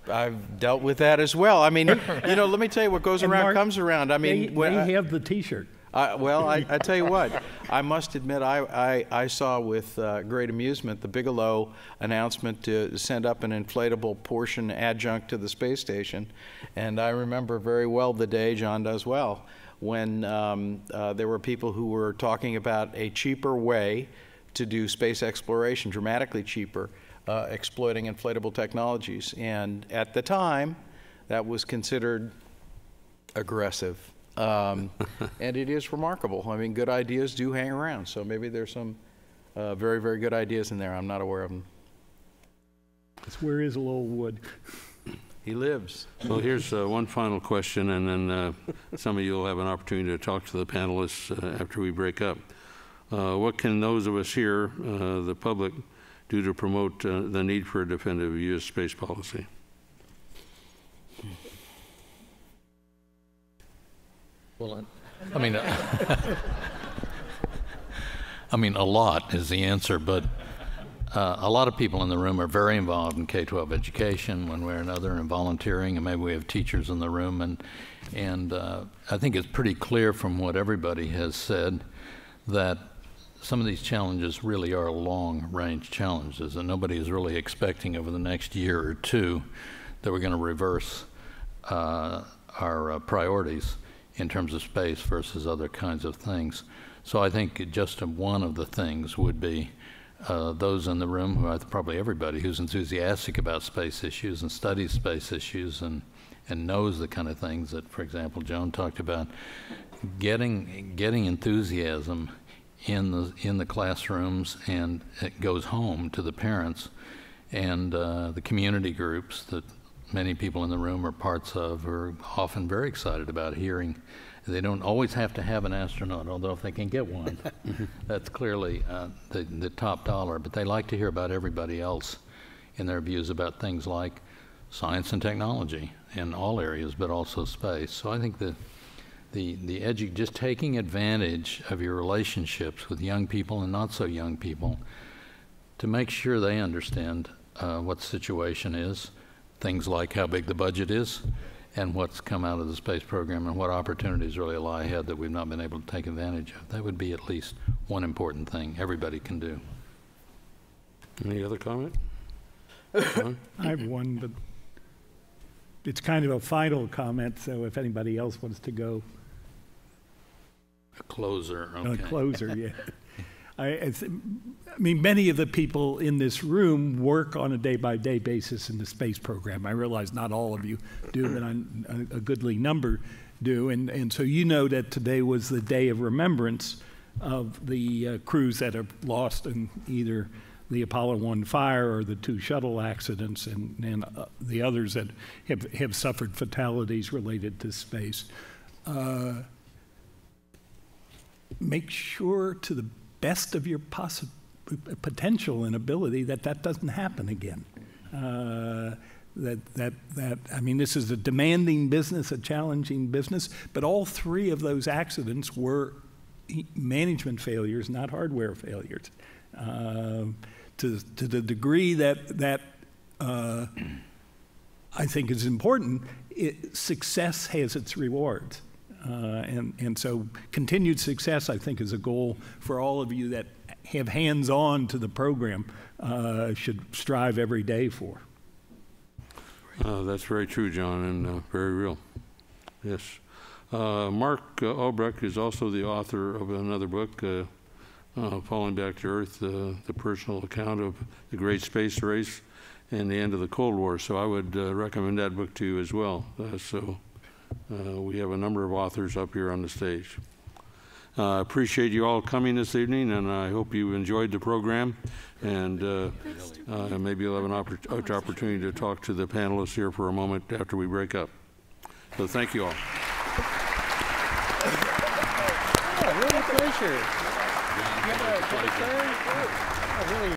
[SPEAKER 7] I've dealt with that as well. I mean, you know, let me tell you, what goes
[SPEAKER 3] And
[SPEAKER 7] around
[SPEAKER 3] Mark,
[SPEAKER 7] comes around. I mean,
[SPEAKER 3] they have the T-shirt.
[SPEAKER 7] Well, I tell you what, I must admit I saw with great amusement the Bigelow announcement to send up an inflatable portion adjunct to the space station. And I remember very well the day, John does well, when there were people who were talking about a cheaper way to do space exploration, dramatically cheaper, exploiting inflatable technologies. And at the time, that was considered aggressive. And it is remarkable. I mean, good ideas do hang around. So maybe there's some very, very good ideas in there. I'm not aware of them.
[SPEAKER 3] Where is Lowell Wood?
[SPEAKER 7] He lives.
[SPEAKER 2] Well, here's one final question, and then some of you will have an opportunity to talk to the panelists after we break up. What can those of us here, the public, do to promote the need for a definitive U.S. space policy?
[SPEAKER 1] Well, I mean, a lot is the answer, but a lot of people in the room are very involved in K-12 education one way or another, and volunteering, and maybe we have teachers in the room, and I think it's pretty clear from what everybody has said that some of these challenges really are long-range challenges, and nobody is really expecting over the next year or two that we're going to reverse our priorities in terms of space versus other kinds of things. So I think just one of the things would be those in the room, probably everybody who's enthusiastic about space issues and studies space issues and knows the kind of things that, for example, Joan talked about, getting enthusiasm in the classrooms, and it goes home to the parents and the community groups that many people in the room are parts of, are often very excited about hearing They don't always have to have an astronaut, although if they can get one, that's clearly the top dollar. But they like to hear about everybody else in their views about things like science and technology in all areas, but also space. So I think that just taking advantage of your relationships with young people and not so young people to make sure they understand what the situation is, things like how big the budget is, and what's come out of the space program and what opportunities really lie ahead that we've not been able to take advantage of. That would be at least one important thing everybody can do.
[SPEAKER 2] Any other comment?
[SPEAKER 3] I have one, but it's kind of a final comment, so if anybody else wants to go.
[SPEAKER 1] A closer, okay.
[SPEAKER 3] A closer, yeah. I mean, many of the people in this room work on a day-by-day basis in the space program. I realize not all of you do, but a goodly number do. And so you know that today was the day of remembrance of the crews that are lost in either the Apollo 1 fire or the 2 shuttle accidents and the others that have suffered fatalities related to space. Make sure to the best of your potential and ability that doesn't happen again. I mean, this is a demanding business, a challenging business, but all 3 of those accidents were management failures, not hardware failures. To the degree that I think is important, success has its rewards. And so continued success, I think, is a goal for all of you that have hands-on to the program, should strive every day for.
[SPEAKER 2] That's very true, John, and very real. Yes. Mark Albrecht is also the author of another book, Falling Back to Earth, the personal account of the Great Space Race and the end of the Cold War. So I would recommend that book to you as well. We have a number of authors up here on the stage. I appreciate you all coming this evening, and I hope you enjoyed the program. And maybe you'll have an opportunity to talk to the panelists here for a moment after we break up. So thank you all.
[SPEAKER 6] Yeah, really a pleasure. You have a concern? Oh, really.